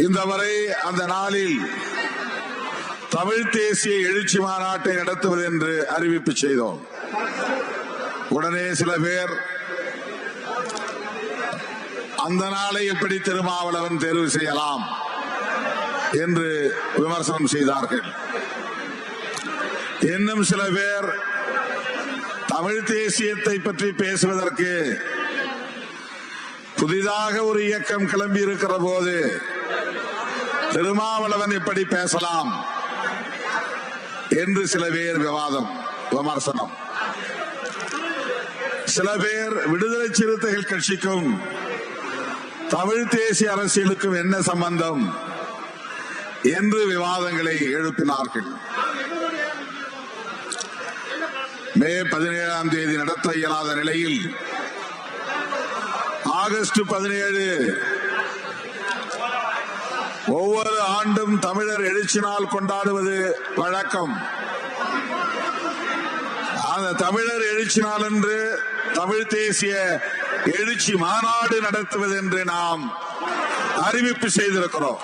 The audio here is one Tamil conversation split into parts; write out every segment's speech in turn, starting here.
இந்த வரை அந்த நாளில் தமிழ் தேசிய எழுச்சி மாநாட்டை நடத்துவது என்று அறிவிப்பு செய்தோம். உடனே சில பேர் அந்த நாளை எப்படி திருமாவளவன் தேர்வு செய்யலாம் என்று விமர்சனம் செய்தார்கள். இன்னும் சில பேர் தமிழ் தேசியத்தை பற்றி பேசுவதற்கு புதிதாக ஒரு இயக்கம் கிளம்பி இருக்கிற போது திருமாவளவன் எப்படி பேசலாம் என்று சில பேர் விமர்சனம். சில பேர் விடுதலை சிறுத்தைகள் கட்சிக்கும் தமிழ் தேசிய அரசியலுக்கும் என்ன சம்பந்தம் என்று விவாதங்களை எழுப்பினார்கள். மே 17ஆம் தேதி நடத்த இயலாத நிலையில் ஆகஸ்ட் 17 ஒவ்வொரு ஆண்டும் தமிழர் எழுச்சி நாள் கொண்டாடுவது வழக்கம். அந்த தமிழர் எழுச்சி நாள் என்று தமிழ் தேசிய எழுச்சி மாநாடு நடத்துவது என்று நாம் அறிவிப்பு செய்திருக்கிறோம்.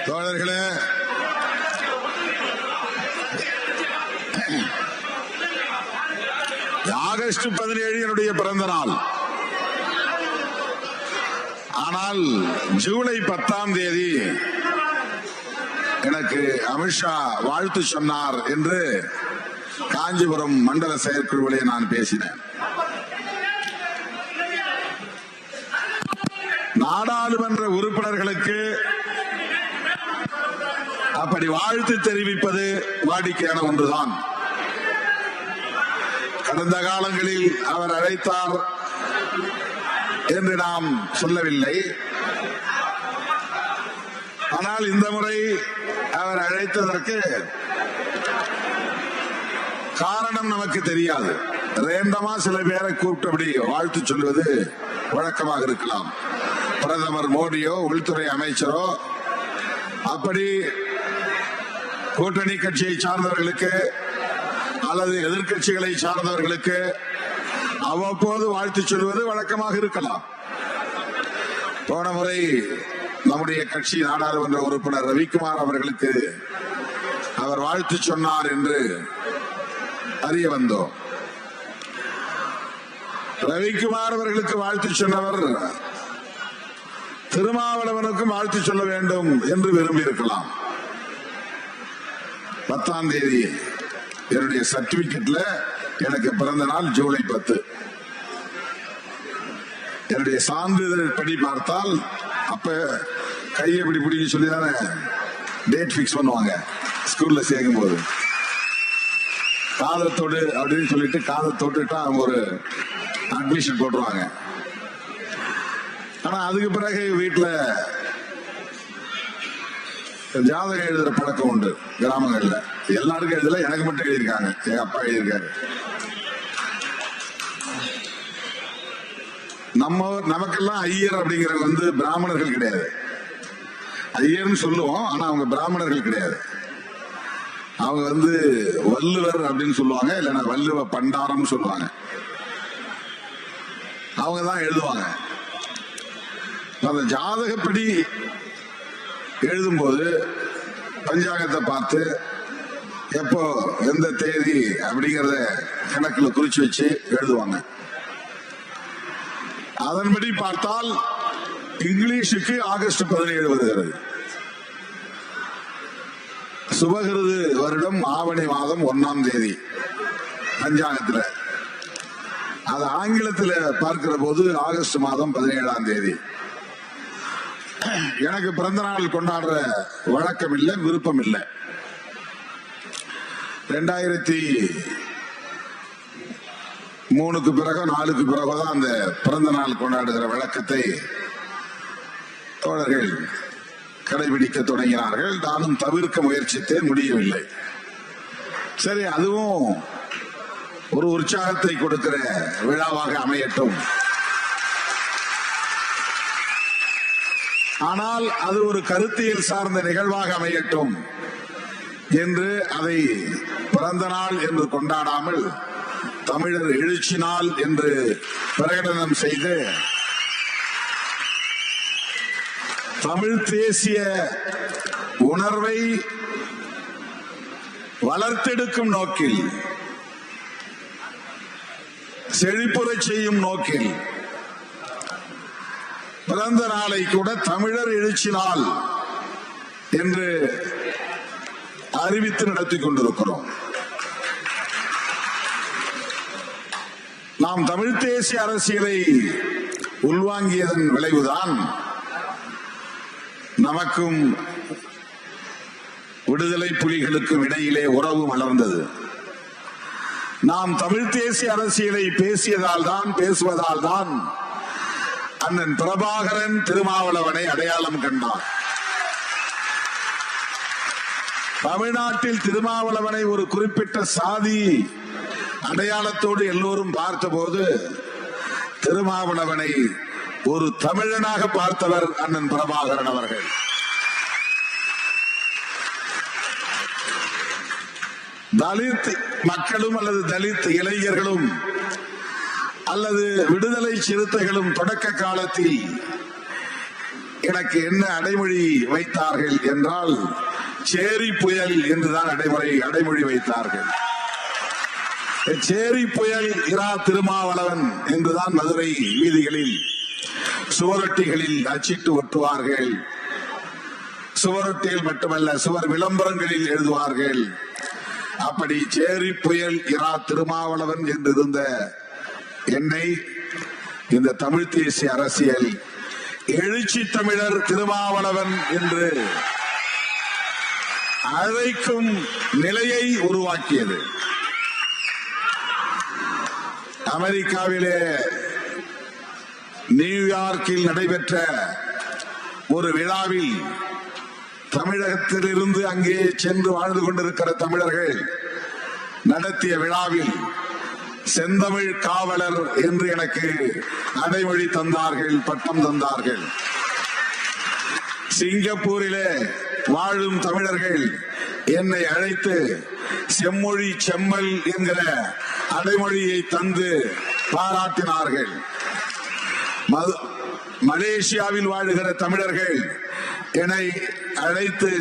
தோழர்களே, ஆகஸ்ட் 17 என்னுடைய பிறந்த நாள். ஆனால் ஜூலை 10ஆம் தேதி எனக்கு அமித்ஷா வாழ்த்து சொன்னார் என்று காஞ்சிபுரம் மண்டல செயற்குழுவிலே நான் பேசினேன். நாடாளுமன்ற உறுப்பினர்களுக்கு அப்படி வாழ்த்து தெரிவிப்பது வாடிக்கையான ஒன்றுதான். கடந்த காலங்களில் அவர் அழைத்தார் என்று நாம் சொல்லவில்லை. ஆனால் இந்த முறை அவர் அழைத்ததற்கு காரணம் நமக்கு தெரியாது. ரேண்டமா சில பேரை கூப்பிட்டபடி வாழ்த்து சொல்வது வழக்கமாக இருக்கலாம். பிரதமர் மோடியோ உள்துறை அமைச்சரோ அப்படி கூட்டணி கட்சியை சார்ந்தவர்களுக்கு அல்லது எதிர்கட்சிகளை சார்ந்தவர்களுக்கு அவ்வப்போது வாழ்த்து சொல்வது வழக்கமாக இருக்கலாம். போன முறை நம்முடைய கட்சி நாடாளுமன்ற உறுப்பினர் ரவிக்குமார் அவர்களுக்கு அவர் வாழ்த்து சொன்னார் என்று அறிய வந்தோம். ரவிக்குமார் அவர்களுக்கு வாழ்த்து சொன்னவர் திருமாவளவனுக்கும் வாழ்த்து சொல்ல வேண்டும் என்று விரும்பி இருக்கலாம். 10ஆம் தேதி என்னுடைய சர்டிபிகேட்ல எனக்கு பிறந்த நாள் ஜூலை 10. என்னுடைய சான்றிதழ் படி பார்த்தால் அப்ப கையை இப்படி பிடிக்க சொல்லிதானே டேட் பிக்ஸ் பண்ணுவாங்க ஸ்கூல்ல சேர்க்கும் போது. காதத்தோடு அப்படின்னு சொல்லிட்டு காதத்தோட்டுட்டா அவங்க ஒரு அட்மிஷன் போட்டுருவாங்க. ஆனா அதுக்கு பிறகு வீட்டுல ஜாதகம் எழுதுற பழக்கம் உண்டு கிராமங்கள்ல. எல்லாருக்கும் எழுதல, எனக்கு மட்டும் எழுதியிருக்காங்க. எங்க அப்பா எழுதியிருக்காரு. நமக்கெல்லாம் ஐயர் அப்படிங்கிற பிராமணர்கள் கிடையாது. ஐயர்னு சொல்லுவோம், ஆனா அவங்க பிராமணர்கள் கிடையாது. அவங்க வள்ளுவர் அப்படின்னு சொல்லுவாங்க, இல்லைன்னா வள்ளுவ பண்டாரம் சொல்லுவாங்க. அவங்க தான் எழுதுவாங்க. அந்த ஜாதகப்படி எழுதும்போது பஞ்சாங்கத்தை பார்த்து எப்போ எந்த தேதி அப்படிங்கறத கணக்குல குறிச்சு வச்சு எழுதுவாங்க. அதன்படி பார்த்தால் இங்கிலீஷுக்கு ஆகஸ்ட் 17 வருகிறது. சுபகிருது வருடம் ஆவணி மாதம் 1ஆம் தேதி பஞ்சாங்கத்துல. அது ஆங்கிலத்தில் பார்க்கிற போது ஆகஸ்ட் மாதம் 17ஆம் தேதி. எனக்கு பிறந்த நாள் கொண்டாடுற வழக்கம் இல்லை, விருப்பம் இல்லை. 2003க்கு பிறகு 4க்கு பிறகுதான் அந்த பிறந்த நாள் கொண்டாடுகிற வழக்கத்தை தோழர்கள் கடைபிடிக்க தொடங்கினார்கள். நானும் தவிர்க்க முயற்சித்தேன், முடியவில்லை. சரி, அதுவும் ஒரு உற்சாகத்தை கொடுக்கிற விழாவாக அமையட்டும் ஆனால் அது ஒரு கருத்தியல் சார்ந்த நிகழ்வாக அமையட்டும் என்று அதை பிறந்த நாள் என்று கொண்டாடாமல் தமிழர் எழுச்சி நாள் என்று பிரகடனம் செய்து தமிழ் தேசிய உணர்வை வளர்த்தெடுக்கும் நோக்கில், செழிப்புறச் செய்யும் நோக்கில் பிறந்த நாளை கூட தமிழர் எழுச்சி நாள் என்று அறிவித்து நடத்திக் கொண்டிருக்கிறோம். நாம் தமிழ் தேசிய அரசியலை உள்வாங்கியதன் விளைவுதான் நமக்கும் விடுதலை புலிகளுக்கும் இடையிலே உறவு வளர்ந்தது. நாம் தமிழ் தேசிய அரசியலை பேசுவதால் தான் அண்ணன் பிரபாகரன் திருமாவளவனை அடையாளம் கண்டார். தமிழ்நாட்டில் திருமாவளவனை ஒரு குறிப்பிட்ட சாதி அடையாளத்தோடு எல்லோரும் பார்த்தபோது திருமாவளவனை ஒரு தமிழனாக பார்த்தவர் அண்ணன் பிரபாகரன் அவர்கள். தலித் மக்களும் அல்லது தலித் இளைஞர்களும் அல்லது விடுதலை சிறுத்தைகளும் தொடக்க காலத்தில் எனக்கு என்ன அடைமொழி வைத்தார்கள் என்றால் சேரி புயல் என்றுதான் அடைமொழி வைத்தார்கள். சேரி புயல் இரா திருமாவளவன் என்றுதான் மதுரை வீதிகளில் சுவரொட்டிகளில் அச்சிட்டு ஒட்டுவார்கள். சுவரொட்டியில் மட்டுமல்ல, சுவர் விளம்பரங்களில் எழுதுவார்கள். அப்படி சேரி புயல் இரா திருமாவளவன் என்று இருந்த என்னை இந்த தமிழ் தேசிய அரசியல் எழுச்சி தமிழர் திருமாவளவன் என்று அழைக்கும் நிலையை உருவாக்கியது. அமெரிக்காவிலே நியூயார்க்கில் நடைபெற்ற ஒரு விழாவில் தமிழகத்திலிருந்து அங்கே சென்று வாழ்ந்து கொண்டிருக்கிற தமிழர்கள் நடத்திய விழாவில் செந்தமிழ் காவலர் என்று எனக்கு அடைமொழி தந்தார்கள், பட்டம் தந்தார்கள். சிங்கப்பூரிலே வாழும் தமிழர்கள் என்னை அழைத்து செம்மொழி செம்மல் என்கிற அடைமொழியை தந்து பாராட்டினார்கள். மலேசியாவில் வாழுகிற தமிழர்கள் என்னை அழைத்து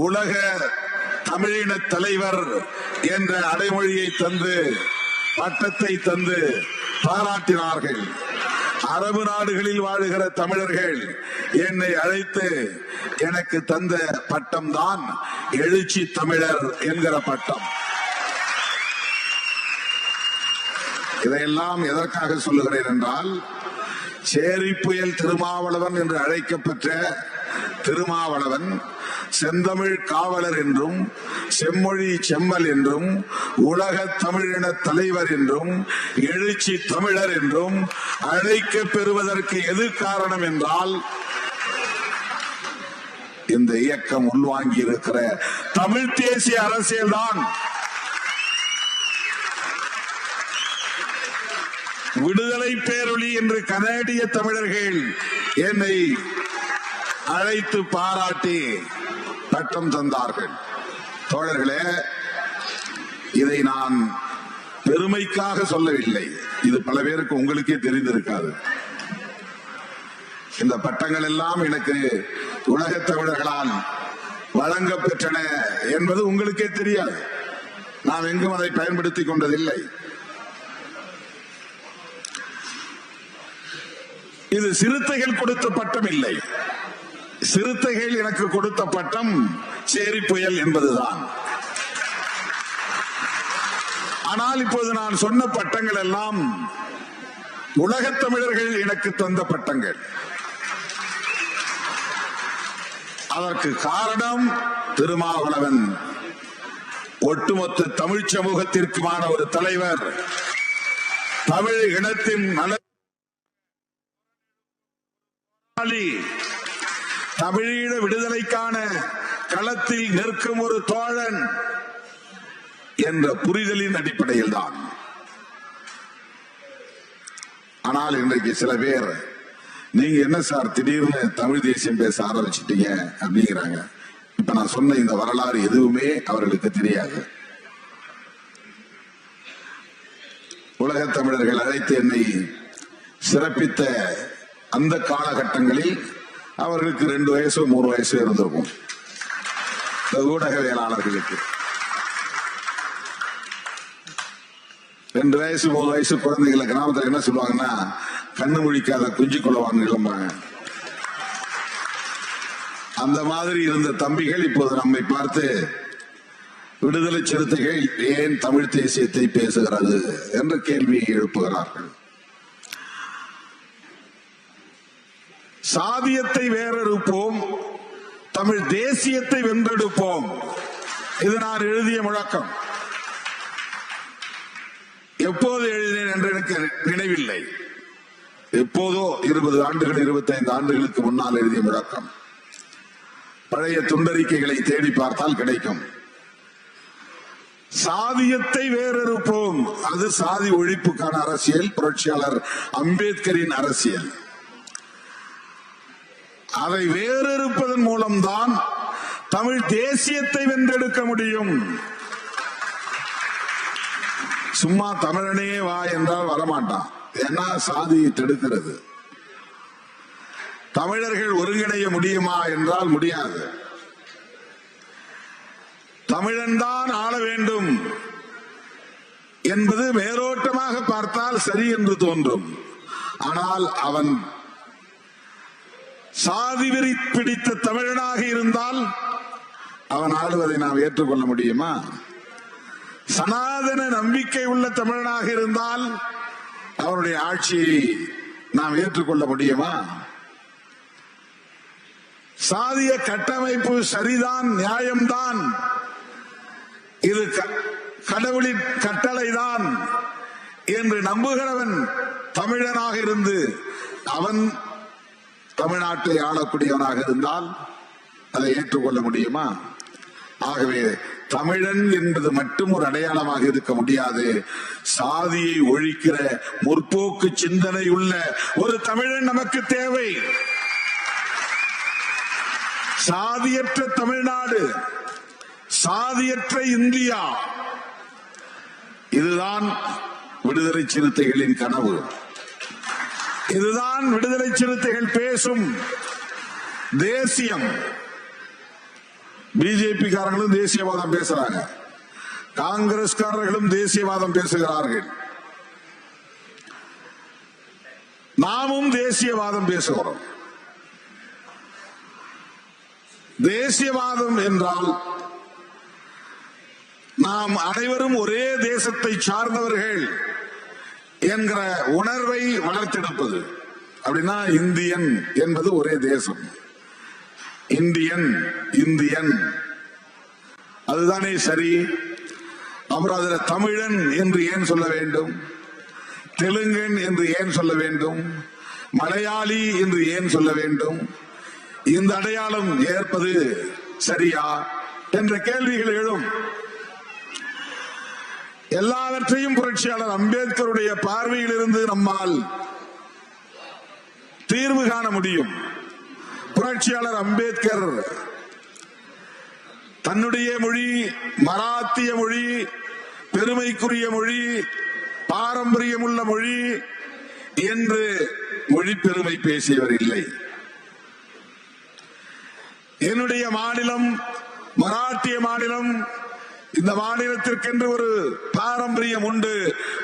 உலக தமிழின தலைவர் என்ற அடைமொழியை தந்து பட்டத்தை தந்து பாராட்டினார்கள். அரபு நாடுகளில் வாழுகிற தமிழர்கள் என்னை அழைத்து எனக்கு தந்த பட்டம் தான் எழுச்சி தமிழர் என்கிற பட்டம். இதையெல்லாம் எதற்காக சொல்லுகிறேன் என்றால், சேரி புயல் திருமாவளவன் என்று அழைக்கப்பட்ட திருமாவளவன் செந்தமிழ் காவலர் என்றும் செம்மொழி செம்மல் என்றும் உலக தமிழின தலைவர் என்றும் எழுச்சி தமிழர் என்றும் அழைக்க பெறுவதற்கு எது காரணம் என்றால், இந்த இயக்கம் உள்வாங்கி இருக்கிற தமிழ் தேசிய அரசியல் தான். விடுதலை பேரொளி என்று கனேடிய தமிழர்கள் என்னை அழைத்து பாராட்டி பட்டம் தந்தார்கள். தோழர்களே, இதை நான் பெருமைக்காக சொல்லவில்லை. இது பல பேருக்கு உங்களுக்கே தெரிந்திருக்காது. இந்த பட்டங்கள் எல்லாம் எனக்கு உலகத் தமிழர்களால் வழங்க பெற்றன என்பது உங்களுக்கே தெரியாது. நான் எங்கும் அதை பயன்படுத்திக் கொண்டதில்லை. இது சிறுத்தைகள் கொடுத்த பட்டம் இல்லை. சிறுத்தைகள் எனக்கு கொடுத்த பட்டம் சேரி புயல் என்பதுதான். ஆனால் இப்போது நான் சொன்ன பட்டங்கள் எல்லாம் உலகத் தமிழர்கள் எனக்கு தந்த பட்டங்கள். அதற்கு காரணம் திருமாவளவன் ஒட்டுமொத்த தமிழ் சமூகத்திற்குமான ஒரு தலைவர், தமிழ் இனத்தின் நல தமிழீழ விடுதலைக்கான களத்தில் நிற்கும் ஒரு தோழன் என்ற புரிதலின் அடிப்படையில் தான். ஆனால் இன்றைக்கு சில பேர் நீங்க என்ன சார் திடீர்னு தமிழ் தேசியம் பேச ஆரம்பிச்சிட்டீங்க அப்படிங்கிறாங்க. இப்ப நான் சொன்ன இந்த வரலாறு எதுவுமே அவர்களுக்கு தெரியாது. உலக தமிழர்கள் அழைத்து என்னை சிறப்பித்த அந்த காலகட்டங்களில் அவர்களுக்கு 2 வயசோ 3 வயசோ இருந்திருக்கும். ஊடகவியலாளர்களுக்கு 2 வயசு 3 வயசு குழந்தைகளை கிராமத்தில் என்ன சொல்லுவாங்கன்னா, கண்ணு முழிக்காத குஞ்சு கொள்ளவான்னு கிளம்பாங்க. அந்த மாதிரி இருந்த தம்பிகள் இப்போது நம்மை பார்த்து விடுதலை சிறுத்தைகள் ஏன் தமிழ் தேசியத்தை பேசுகிறது என்ற கேள்வியை எழுப்புகிறார்கள். சாதியத்தை வேறறுப்போம், தமிழ் தேசியத்தை வென்றெடுப்போம். இது நான் எழுதிய முழக்கம். எப்போது எழுதினேன் என்று எனக்கு நினைவில்லை. எப்போதோ 20 ஆண்டுகள் 25 ஆண்டுகளுக்கு முன்னால் எழுதிய முழக்கம். பழைய துண்டறிக்கைகளை தேடி பார்த்தால் கிடைக்கும். சாதியத்தை வேறறுப்போம், அது சாதி ஒழிப்புக்கான அரசியல், புரட்சியாளர் அம்பேத்கரின் அரசியல். அதை வேறறுப்பதன் மூலம்தான் தமிழ் தேசியத்தை வென்றெடுக்க முடியும். சும்மா தமிழனே வா என்றால் வரமாட்டான். ஏன்னா சாதியை தடுக்கிறது. தமிழர்கள் ஒருங்கிணைய முடியுமா என்றால் முடியாது. தமிழன் தான் ஆள வேண்டும் என்பது மேலோட்டமாக பார்த்தால் சரி என்று தோன்றும். ஆனால் அவன் சாதி வெறி பிடித்த தமிழனாக இருந்தால் அவன் ஆளுவதை நாம் ஏற்றுக்கொள்ள முடியுமா? சனாதன நம்பிக்கை உள்ள தமிழனாக இருந்தால் அவருடைய ஆட்சியை நாம் ஏற்றுக்கொள்ள முடியுமா? சாதிய கட்டமைப்பு சரிதான், நியாயம்தான், இது கடவுளின் கட்டளைதான் என்று நம்புகிறவன் தமிழனாக இருந்து அவன் தமிழ்நாட்டை ஆளக்கூடியவனாக இருந்தால் அதை ஏற்றுக்கொள்ள முடியுமா? ஆகவே தமிழன் என்பது மட்டும் ஒரு அடையாளமாக இருக்க முடியாது. சாதியை ஒழிக்கிற முற்போக்கு சிந்தனை உள்ள ஒரு தமிழன் நமக்கு தேவை. சாதியற்ற தமிழ்நாடு, சாதியற்ற இந்தியா, இதுதான் விடுதலை சிறுத்தைகளின் கனவு. இதுதான் விடுதலை சிறுத்தைகள் பேசும் தேசியம். பிஜேபி காரங்களும் தேசியவாதம் பேசுறாங்க, காங்கிரஸ்காரர்களும் தேசியவாதம் பேசுகிறார்கள். நாமும் தேசியவாதம் பேசுகிறோம். தேசியவாதம் என்றால் நாம் அனைவரும் ஒரே தேசத்தை சார்ந்தவர்கள் என்கிற உணர்வை வளர்த்தெடுப்பது. அப்படின்னா இந்தியன் என்பது ஒரே தேசம். இந்தியன் இந்தியன் அதுதானே சரி. அப்புறம் அதுல தமிழன் என்று ஏன் சொல்ல வேண்டும்? தெலுங்கன் என்று ஏன் சொல்ல வேண்டும்? மலையாளி என்று ஏன் சொல்ல வேண்டும்? இந்த அடையாளம் ஏற்பது சரியா என்ற கேள்விகள் எழும். எல்லாவற்றையும் புரட்சியாளர் அம்பேத்கருடைய பார்வையில் இருந்து நம்மால் தீர்வு காண முடியும். புரட்சியாளர் அம்பேத்கர் தன்னுடைய மொழி மராத்திய மொழி, பெருமைக்குரிய மொழி, பாரம்பரியமுள்ள மொழி என்று மொழி பெருமை பேசியவர் இல்லை. என்னுடைய மாநிலம் மராட்டிய மாநிலம், இந்த மாநிலத்திற்கென்று ஒரு பாரம்பரியம் உண்டு,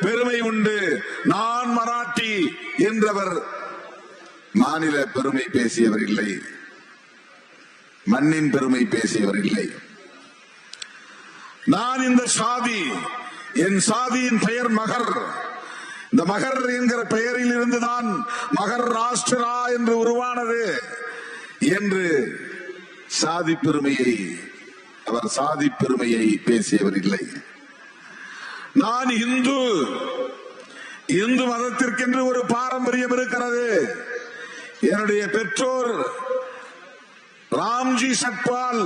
பெருமை உண்டு. நான் மராட்டி என்றவர் மாநில பெருமை பேசியவர் இல்லை, மண்ணின் பெருமை பேசியவர் இல்லை. நான் இந்த சாதி, என் சாதியின் பெயர் மகர், இந்த மகர் என்கிற பெயரில் இருந்துதான் மகர் ராஷ்டிரா என்று உருவானது என்று சாதி பெருமையை, அவர் சாதி பெருமையை பேசியவர் இல்லை. நான் இந்து, இந்து மதத்திற்கென்று ஒரு பாரம்பரியம் இருக்கிறது. என்னுடைய பெற்றோர் ராம்ஜி சக்பால்,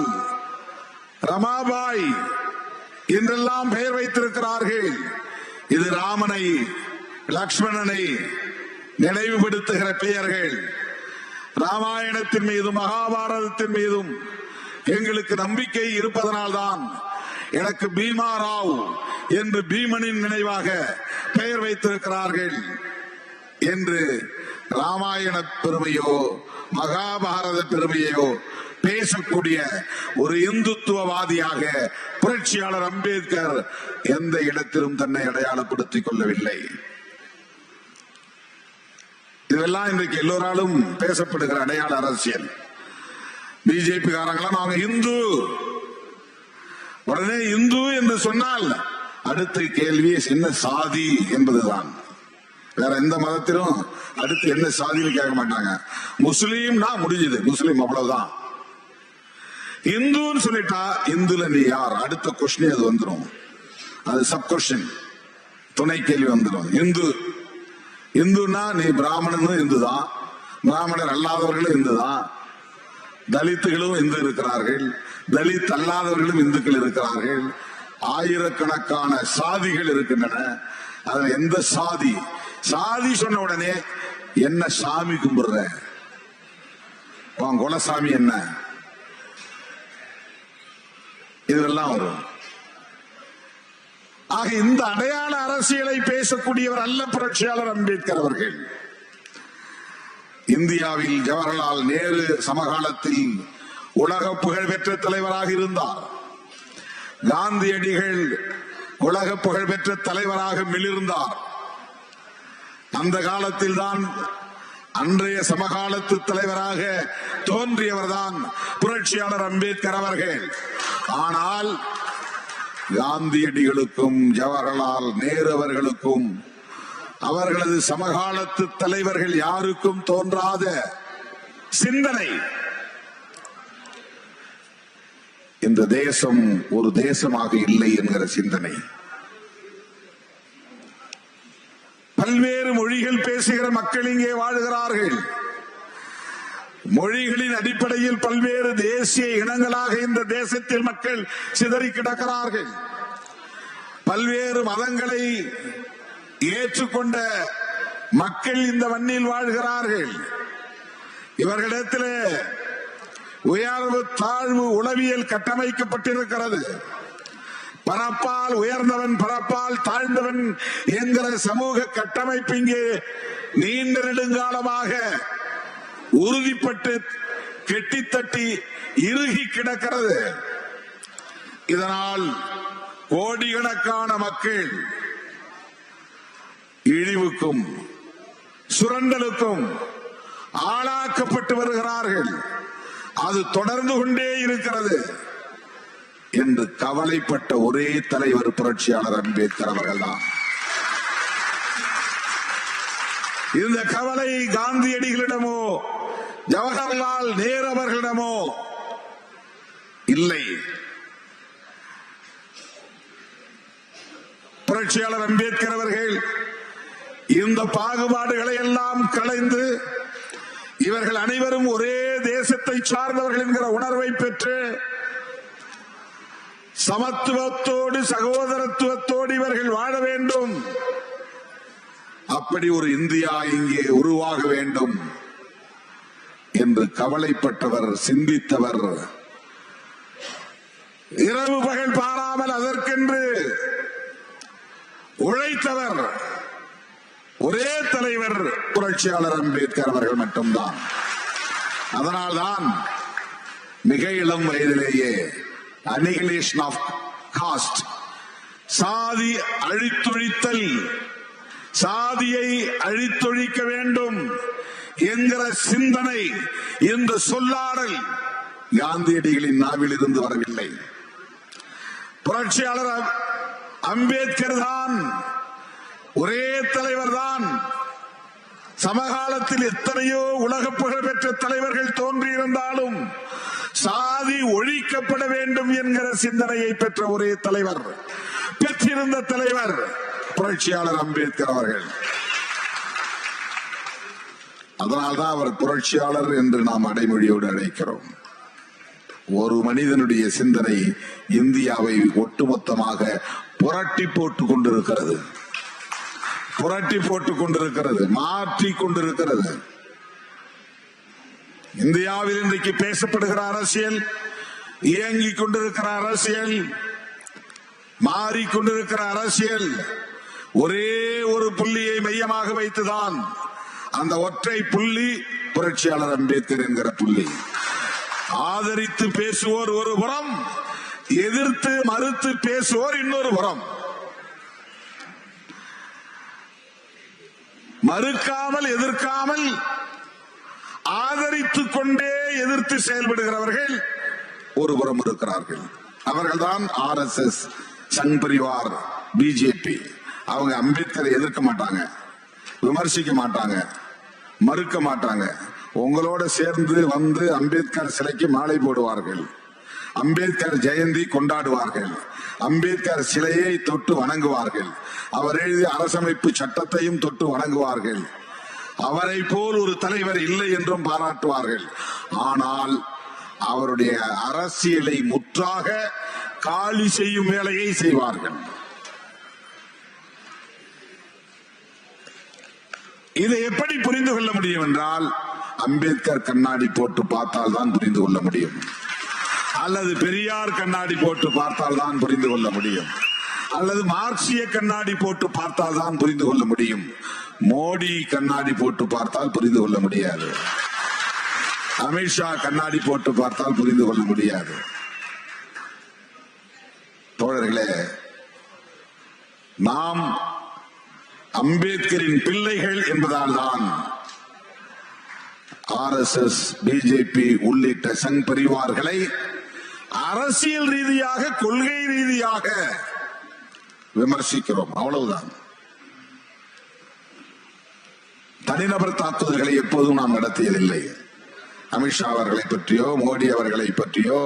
ரமாபாய் என்றெல்லாம் பெயர் வைத்திருக்கிறார்கள். இது ராமனை லக்ஷ்மணனை நினைவுபடுத்துகிற பெயர்கள். ராமாயணத்தின் மீதும் மகாபாரதத்தின் மீதும் எங்களுக்கு நம்பிக்கை இருப்பதனால்தான் எனக்கு பீமா ராவ் என்று பீமனின் நினைவாக பெயர் வைத்திருக்கிறார்கள் என்று ராமாயண பெருமையோ மகாபாரத பெருமையோ பேசக்கூடிய ஒரு இந்துத்துவவாதியாக புரட்சியாளர் அம்பேத்கர் எந்த இடத்திலும் தன்னை அடையாளப்படுத்திக் கொள்ளவில்லை. இதெல்லாம் இன்றைக்கு எல்லோராலும் பேசப்படுகிற அடையாள அரசியல். பிஜேபி காரங்களாம் நாங்க இந்து, உடனே இந்து என்று சொன்னால் அடுத்த கேள்வி என்ன சாதி என்பதுதான். வேற எந்த மதத்திலும் அடுத்து என்ன சாதின்னு கேட்க மாட்டாங்க. முஸ்லீம்னா முடிஞ்சது, முஸ்லீம் அவ்வளவுதான். இந்துன்னு சொல்லிட்டா இந்துல நீ யார் அடுத்த கொஸ்டின் அது வந்துடும். அது சப் கொஸ்டின், துணை கேள்வி வந்துடும். இந்து இந்துன்னா நீ பிராமணனும் இந்துதான், பிராமணர் அல்லாதவர்களும் இந்துதான், தலித்துகளும் இந்து இருக்கிறார்கள், தலித் அல்லாதவர்களும் இந்துக்கள் இருக்கிறார்கள், ஆயிரக்கணக்கான சாதிகள் இருக்கின்றன. அதுல எந்த சாதி சாதி சொன்ன உடனே என்ன சாமி கும்பிடுற, குலசாமி என்ன, இதெல்லாம் வரும். ஆக இந்த அடையாள அரசியலை பேசக்கூடியவர் அல்ல புரட்சியாளர் அம்பேத்கர் அவர்கள். இந்தியாவில் ஜவஹர்லால் நேரு சமகாலத்தில் உலக புகழ்பெற்ற தலைவராக இருந்தார். காந்தியடிகள் உலக புகழ்பெற்ற தலைவராக மிளிர்ந்தார். அந்த காலத்தில் தான் அன்றைய சமகாலத்து தலைவராக தோன்றியவர்தான் புரட்சியாளர் அம்பேத்கர் அவர்கள். ஆனால் காந்தியடிகளுக்கும் ஜவஹர்லால் நேரு அவர்களுக்கும் அவர்களது சமகாலத்து தலைவர்கள் யாருக்கும் தோன்றாத சிந்தனை, இந்த தேசம் ஒரு தேசமாக இல்லை என்கிற சிந்தனை. பல்வேறு மொழிகள் பேசுகிற மக்கள் இங்கே வாழுகிறார்கள். மொழிகளின் அடிப்படையில் பல்வேறு தேசிய இனங்களாக இந்த தேசத்தில் மக்கள் சிதறி கிடக்கிறார்கள். பல்வேறு மதங்களை ஏற்றுக்கொண்ட மக்கள் இந்த மண்ணில் வாழ்கிறார்கள். இவர்களிடத்தில் உயர்வு தாழ்வு உளவியல் கட்டமைக்கப்பட்டிருக்கிறது. பரப்பால் உயர்ந்தவன் பரப்பால் தாழ்ந்தவன் என்கிற சமூக கட்டமைப்பு இங்கே நீண்ட நெடுங்காலமாக உறுதிப்பட்டு கெட்டித்தட்டி இறுகி கிடக்கிறது. இதனால் கோடிக்கணக்கான மக்கள் இழிவுக்கும் சுரண்டலுக்கும் ஆளாக்கப்பட்டு வருகிறார்கள். அது தொடர்ந்து கொண்டே இருக்கிறது என்று கவலைப்பட்ட ஒரே தலைவர் புரட்சியாளர் அம்பேத்கர் அவர்கள்தான். இந்த கவலை காந்தியடிகளிடமோ ஜவஹர்லால் நேரு அவர்களிடமோ இல்லை. புரட்சியாளர் அம்பேத்கர் அவர்கள் இந்த பாகுபாடுகளை எல்லாம் களைந்து இவர்கள் அனைவரும் ஒரே தேசத்தை சார்ந்தவர்கள் என்கிற உணர்வை பெற்று சமத்துவத்தோடு சகோதரத்துவத்தோடு இவர்கள் வாழ வேண்டும், அப்படி ஒரு இந்தியா இங்கே உருவாக வேண்டும் என்று கவலைப்பட்டவர், சிந்தித்தவர், இரவு பகல் பாராமல் அதற்கென்று உழைத்தவர் ஒரே தலைவர் புரட்சியாளர் அம்பேத்கர் அவர்கள் மட்டும்தான். அதனால்தான் மிக இளம் வயதிலேயே அனிகிலேஷன் ஆஃப் காஸ்ட், சாதி அழித்தொழித்தல், சாதியை அழித்தொழிக்க வேண்டும் என்கிற சிந்தனை, இந்த சொல்லாடல் காந்தியடிகளின் நாவில் இருந்து வரவில்லை. புரட்சியாளர் அம்பேத்கர் தான் ஒரே தலைவர் தான். சமகாலத்தில் எத்தனையோ உலக புகழ்பெற்ற தலைவர்கள் தோன்றியிருந்தாலும் சாதி ஒழிக்கப்பட வேண்டும் என்கிற சிந்தனையை பெற்ற ஒரே தலைவர், பெற்றிருந்த தலைவர் புரட்சியாளர் அம்பேத்கர் அவர்கள். அதனால்தான் அவர் புரட்சியாளர் என்று நாம் அடைமொழியோடு அழைக்கிறோம். ஒரு மனிதனுடைய சிந்தனை இந்தியாவை ஒட்டுமொத்தமாக புரட்டி போட்டுக் கொண்டிருக்கிறது, புரட்டி போட்டுக் கொண்டிருக்கிறது, மாற்றி கொண்டிருக்கிறது. இந்தியாவில் இன்றைக்கு பேசப்படுகிற அரசியல், இயங்கிக் கொண்டிருக்கிற அரசியல், மாறிக்கொண்டிருக்கிற அரசியல் ஒரே ஒரு புள்ளியை மையமாக வைத்துதான். அந்த ஒற்றை புள்ளி புரட்சியாளர் அம்பேத்கர் என்கிற புள்ளி. ஆதரித்து பேசுவோர் ஒரு புறம், எதிர்த்து மறுத்து பேசுவோர் இன்னொரு புறம். மறுக்காமல் எதிர்க்காமல் ஆதரித்துக் கொண்டே எதிர்த்து செயல்படுகிறவர்கள் ஒரு புறம் இருக்கிறார்கள். அவர்கள்தான் RSS, சங் பரிவார், பிஜேபி. அவங்க அம்பேத்கரை எதிர்க்க மாட்டாங்க, விமர்சிக்க மாட்டாங்க, மறுக்க மாட்டாங்க. உங்களோட சேர்ந்து வந்து அம்பேத்கர் சிலைக்கு மாலை போடுவார்கள், அம்பேத்கர் ஜெயந்தி கொண்டாடுவார்கள், அம்பேத்கர் சிலையை தொட்டு வணங்குவார்கள், அவர் எழுதிய அரசமைப்பு சட்டத்தையும் தொட்டு வணங்குவார்கள். அவரை போல் ஒரு தலைவர் இல்லை என்றும் பாராட்டுவார்கள். ஆனால் அவருடைய அரசியலை முற்றாக காலி செய்யும் வேலையை செய்வார்கள். இதை எப்படி புரிந்து கொள்ள முடியும் என்றால், அம்பேத்கர் கண்ணாடி போட்டு பார்த்தால் தான் புரிந்து கொள்ள முடியும், அல்லது பெரியார் கண்ணாடி போட்டு பார்த்தால் தான் புரிந்து கொள்ள முடியும், அல்லது மார்க்சிய கண்ணாடி போட்டு பார்த்தால் தான் புரிந்து கொள்ள முடியும். மோடி கண்ணாடி போட்டு பார்த்தால் புரிந்து கொள்ள முடியாது, அமித்ஷா கண்ணாடி போட்டு பார்த்தால் புரிந்து கொள்ள முடியாது. தோழர்களே, நாம் அம்பேத்கரின் பிள்ளைகள் என்பதால் தான் RSS, பிஜேபி உள்ளிட்ட சங் பரிவார்களை அரசியல் ரீதியாக, கொள்கை ரீதியாக விமர்சிக்கிறோம். அவ்வளவுதான். தனிநபர் தாக்குதல்களை எப்போதும் நாம் நடத்தியதில்லை. அமித்ஷா அவர்களை பற்றியோ, மோடி அவர்களை பற்றியோ,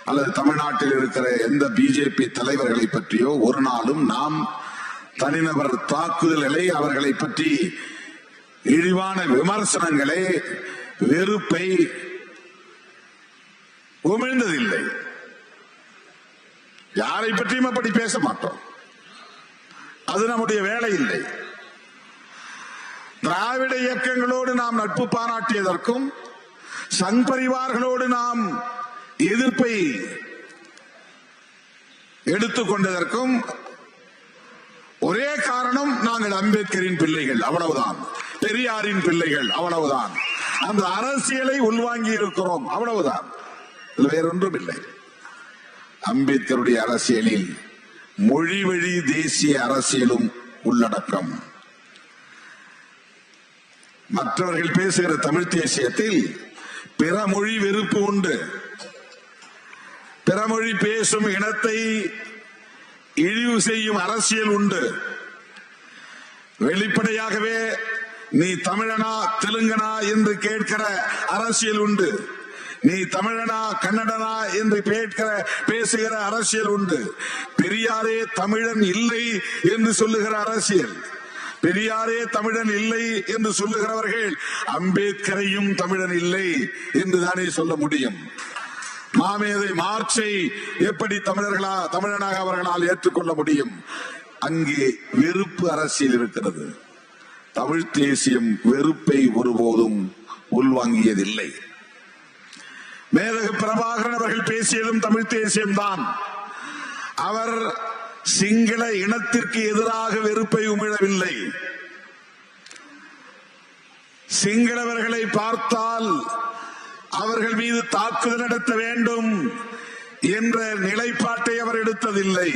அல்லது தமிழ்நாட்டில் இருக்கிற எந்த பிஜேபி தலைவர்களை பற்றியோ ஒரு நாளும் நாம் தனிநபர் தாக்குதல்களை, அவர்களை பற்றி இழிவான விமர்சனங்களை, வெறுப்பை உமிழ்ந்ததில்லை. யாரை பற்றியும் அப்படி பேச மாட்டோம். அது நம்முடைய வேலை இல்லை. திராவிட இயக்கங்களோடு நாம் நட்பு பாராட்டியதற்கும், சங் பரிவார்களோடு நாம் எதிர்ப்பை எடுத்துக்கொண்டதற்கும் ஒரே காரணம், நாங்கள் அம்பேத்கரின் பிள்ளைகள், அவ்வளவுதான். பெரியாரின் பிள்ளைகள், அவ்வளவுதான். அந்த அரசியலை உள்வாங்கி இருக்கிறோம், அவ்வளவுதான். வேறொன்றும் இல்லை. அம்பேத்கருடைய அரசியலில் மொழி வழி தேசிய அரசியலும் உள்ளடக்கம். மற்றவர்கள் பேசுகிற தமிழ் தேசியத்தில் பிற மொழி வெறுப்பு உண்டு. பிறமொழி பேசும் இனத்தை இழிவு செய்யும் அரசியல் உண்டு. வெளிப்படையாகவே நீ தமிழனா தெலுங்கனா என்று கேட்கிற அரசியல் உண்டு. நீ தமிழனா கன்னடனா என்று பேசுகிற அரசியல் உண்டு. பெரியாரே தமிழன் இல்லை என்று சொல்லுகிற அரசியல். பெரியாரே தமிழன் இல்லை என்று சொல்லுகிறவர்கள் அம்பேத்கரையும் தமிழன் இல்லை என்று தானே சொல்ல முடியும். மாமேதை மார்க்சை எப்படி தமிழனாக அவர்களால் ஏற்றுக்கொள்ள முடியும்? அங்கே வெறுப்பு அரசியல் இருக்கிறது. தமிழ் தேசியம் வெறுப்பை ஒருபோதும் உள்வாங்கியதில்லை. மேதகு பிரபாகரன் அவர்கள் பேசியதும் தமிழ் தேசியம்தான். அவர் சிங்கள இனத்திற்கு எதிராக வெறுப்பை உமிழவில்லை. சிங்களவர்களை பார்த்தால் அவர்கள் மீது தாக்குதல் நடத்த வேண்டும் என்ற நிலைப்பாட்டை அவர் எடுத்ததில்லை.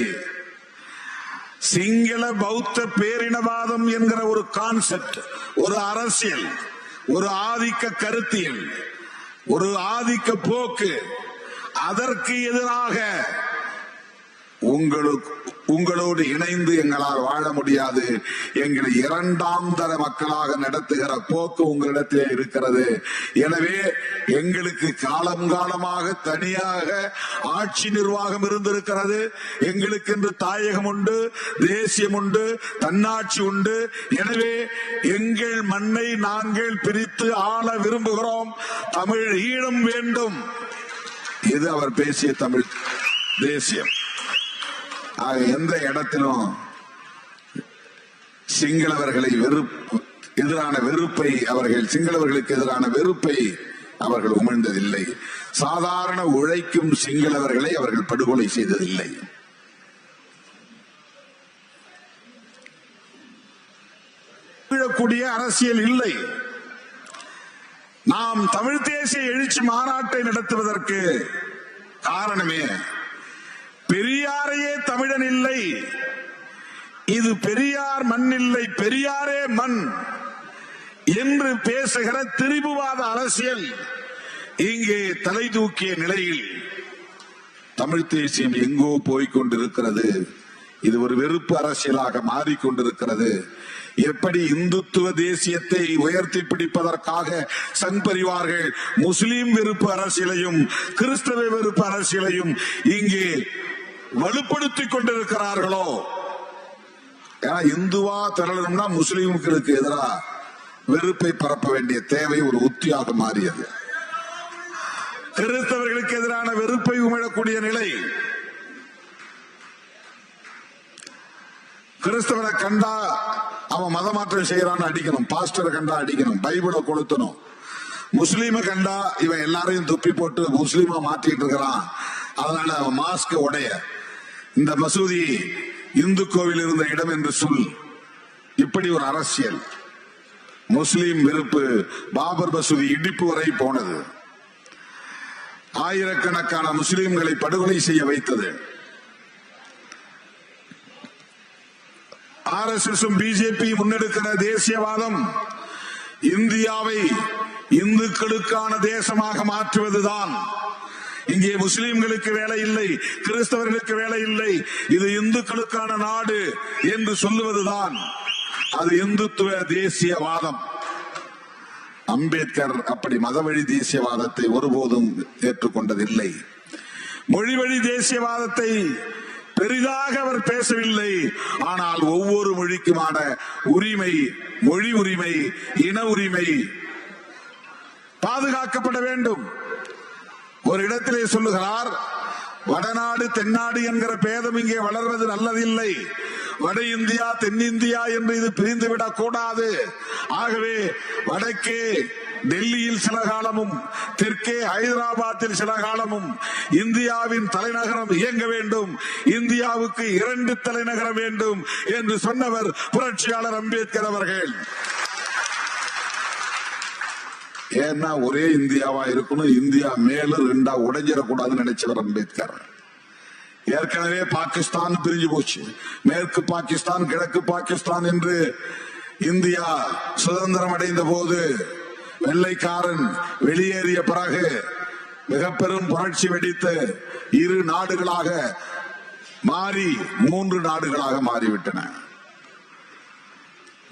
சிங்கள பௌத்த பேரினவாதம் என்கிற ஒரு கான்செப்ட், ஒரு அரசியல், ஒரு ஆதிக்க கருத்தியல், ஒரு ஆதிக்க போக்கு, அதற்கு எதிராக உங்களோடு இணைந்து எங்களால் வாழ முடியாது, எங்களை இரண்டாம் தர மக்களாக நடத்துகிற போக்கு உங்களிடத்திலே இருக்கிறது. எனவே எங்களுக்கு காலம் காலமாக தனியாக ஆட்சி நிர்வாகம் இருந்திருக்கிறது. எங்களுக்கு என்று தாயகம் உண்டு, தேசியம் உண்டு, தன்னாட்சி உண்டு. எனவே எங்கள் மண்ணை நாங்கள் பிரித்து ஆள விரும்புகிறோம். தமிழ் ஈழம் வேண்டும். இது அவர் பேசிய தமிழ் தேசியம். எந்த இடத்திலும் சிங்களவர்களை எதிரான வெறுப்பை, அவர்கள் சிங்களவர்களுக்கு எதிரான வெறுப்பை அவர்கள் உமிழ்ந்ததில்லை. சாதாரண உழைக்கும் சிங்களவர்களை அவர்கள் படுகொலை செய்ததில்லை. கூடிய அரசியல் இல்லை. நாம் தமிழ் தேசிய எழுச்சி மாநாட்டை நடத்துவதற்கு காரணமே பெரியாரையே தமிழன் இல்லை, இது பெரியார் மண் இல்லை, பெரியாரே மண் என்று பேசுகிற திரிபுவாத அரசியல் இங்கே தலை தூக்கிய நிலையில் தமிழ் தேசியம் எங்கோ போய்கொண்டிருக்கிறது. இது ஒரு வெறுப்பு அரசியலாக மாறிக்கொண்டிருக்கிறது. எப்படி இந்துத்துவ தேசியத்தை உயர்த்தி பிடிப்பதற்காக சங் பரிவார்கள் முஸ்லிம் வெறுப்பு அரசியலையும் கிறிஸ்தவ வெறுப்பு அரசியலையும் இங்கே வலுப்படுத்திக் கொண்டிருக்கிறார்களோ, ஏன்னா இந்துவா திரளணும்னா முஸ்லிம்களுக்கு எதிராக வெறுப்பை பரப்ப வேண்டிய தேவை ஒரு உத்தியாக மாறியது. கிறிஸ்தவர்களுக்கு எதிரான வெறுப்பை உமிழக்கூடிய நிலை. கிறிஸ்தவனை கண்டா அவன் மதமாற்றம் செய்யறான்னு அடிக்கணும், பாஸ்டரை கண்டா அடிக்கணும், பைபிளை கொளுத்தணும். முஸ்லீமை கண்டா இவன் எல்லாரையும் துப்பி போட்டு முஸ்லீமா மாற்றிட்டு இருக்கிறான், அதனால அவன் மாஸ்க் உடைய, இந்த மசூதி இந்து கோவில் இருந்த இடம் என்று சொல். இப்படி ஒரு அரசியல். முஸ்லீம் வெறுப்பு பாபர் மசூதி இடிப்பு வரை போனது. ஆயிரக்கணக்கான முஸ்லீம்களை படுகொலை செய்ய வைத்தது. RSS பிஜேபி முன்னெடுக்கிற தேசியவாதம் இந்தியாவை இந்துக்களுக்கான தேசமாக மாற்றுவதுதான். இங்கே முஸ்லிம்களுக்கு வேலை இல்லை, கிறிஸ்தவர்களுக்கு வேலை இல்லை, இது இந்துக்களுக்கான நாடு என்று சொல்லுவதுதான். அது இந்துத்துவ தேசியவாதம். அம்பேத்கர் அப்படி மதவழி தேசியவாதத்தை ஒருபோதும் ஏற்றுக்கொண்டதில்லை. மொழிவழி தேசியவாதத்தை பெரிதாக அவர் பேசவில்லை. ஆனால் ஒவ்வொரு மொழிக்குமான உரிமை, மொழி உரிமை, இன உரிமை பாதுகாக்கப்பட வேண்டும். ஒரு இடத்திலே சொல்லுகிறார், வடநாடு தென்னாடு என்கிற பேதம் இங்கே வளர்வது நல்லதில்லை, வட இந்தியா தென்னிந்தியா என்று இது பிரிந்துவிடக் கூடாது. ஆகவே வடக்கே டெல்லியில் சில காலமும் தெற்கே ஹைதராபாத்தில் சில காலமும் இந்தியாவின் தலைநகரம் இயங்க வேண்டும், இந்தியாவுக்கு 2 தலைநகரம் வேண்டும் என்று சொன்னவர் புரட்சியாளர் அம்பேத்கர் அவர்கள். ஏன்னா ஒரே இந்தியாவா இருக்கணும், இந்தியா மேலும் 2ஆ உடைஞ்சிடக்கூடாதுன்னு நினைச்சவர் அம்பேத்கர். ஏற்கனவே பாகிஸ்தான் பிரிஞ்சு போச்சு, மேற்கு பாகிஸ்தான் கிழக்கு பாகிஸ்தான் என்று. இந்தியா சுதந்திரம் அடைந்த போது வெள்ளைக்காரன் வெளியேறிய பிறகு மிக பெரும் புரட்சி வெடித்து 2 நாடுகளாக மாறி 3 நாடுகளாக மாறிவிட்டன.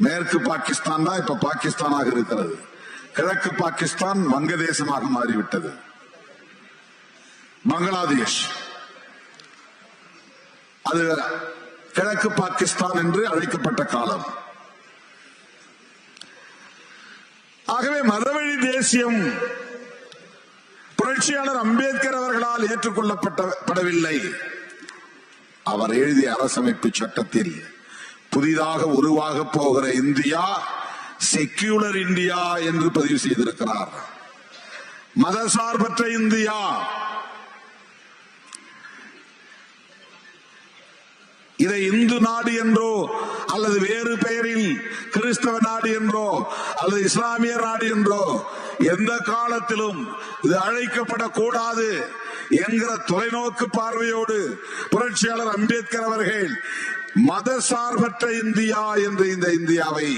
மேற்கு பாகிஸ்தான் தான் இப்ப பாகிஸ்தானாக இருக்கிறது, கிழக்கு பாகிஸ்தான் வங்கதேசமாக மாறிவிட்டது. பங்களாதேஷ் அது கிழக்கு பாகிஸ்தான் என்று அழைக்கப்பட்ட காலம். ஆகவே மதவழி தேசியம் புரட்சியாளர் அம்பேத்கர் அவர்களால் ஏற்றுக்கொள்ளப்படவில்லை. அவர் எழுதிய அரசமைப்பு சட்டத்தில் புதிதாக உருவாக போகிற இந்தியா செக்யூலர் இந்தியா என்று பதிவு செய்திருக்கிறார். மதசார்பற்ற இந்தியா. இதை இந்து நாடு என்றோ அல்லது வேறு பெயரில் கிறிஸ்தவ நாடு என்றோ அல்லது இஸ்லாமிய நாடு என்றோ எந்த காலத்திலும் இது அழைக்கப்படக்கூடாது என்கிற தொலைநோக்கு பார்வையோடு புரட்சியாளர் அம்பேத்கர் அவர்கள் மதசார்பற்ற இந்தியா என்று இந்த இந்தியாவை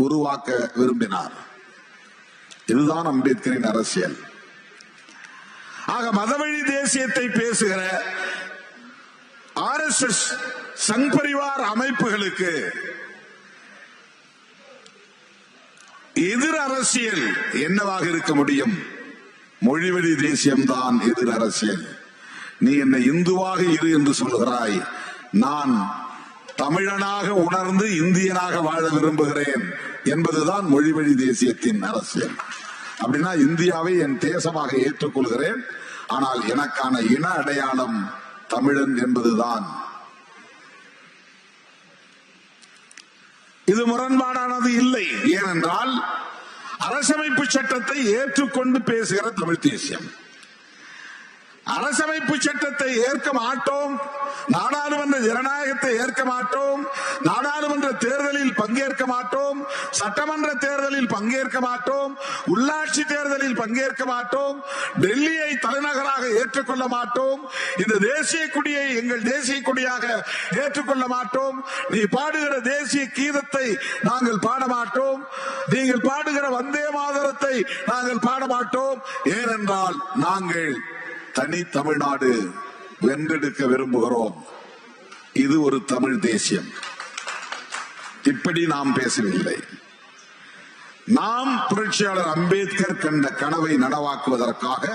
உருவாக்க விரும்பினார். இதுதான் அம்பேத்கரின் அரசியல். ஆக மதவழி தேசியத்தை பேசுகிற RSS சங் பரிவார் அமைப்புகளுக்கு எதிர் அரசியல் என்னவாக இருக்க முடியும்? மொழிவழி தேசியம்தான் எதிர் அரசியல். நீ என்னை இந்துவாக இரு என்று சொல்கிறாய், நான் தமிழனாக உணர்ந்து இந்தியனாக வாழ விரும்புகிறேன் என்பதுதான் மொழிவழி தேசியத்தின் அரசியல். அப்படின்னா இந்தியாவை என் தேசமாக ஏற்றுக்கொள்கிறேன், ஆனால் எனக்கான இன அடையாளம் தமிழன் என்பதுதான். இது முரண்பாடானது இல்லை. ஏனென்றால் அரசமைப்பு சட்டத்தை ஏற்றுக்கொண்டு பேசுகிற தமிழ் தேசியம். அரசமைப்பு சட்டத்தை ஏற்க மாட்டோம், நாடாளுமன்ற ஜனநாயகத்தை ஏற்க மாட்டோம், நாடாளுமன்ற தேர்தலில் பங்கேற்க மாட்டோம், சட்டமன்ற தேர்தலில் பங்கேற்க மாட்டோம், உள்ளாட்சி தேர்தலில் பங்கேற்க மாட்டோம், டெல்லியை தலைநகராக ஏற்றுக்கொள்ள மாட்டோம், இந்த தேசிய கொடியை எங்கள் தேசிய கொடியாக ஏற்றுக்கொள்ள மாட்டோம், நீ பாடுகிற தேசிய கீதத்தை நாங்கள் பாட மாட்டோம், நீங்கள் பாடுகிற வந்தே மாதரத்தை நாங்கள் பாட மாட்டோம். ஏனென்றால் நாங்கள் தனி தமிழ்நாடு வென்றெடுக்க விரும்புகிறோம். இது ஒரு தமிழ் தேசியம். இப்படி நாம் பேசவில்லை. நாம் புரட்சியாளர் அம்பேத்கர் கண்ட கனவை நனவாக்குவதற்காக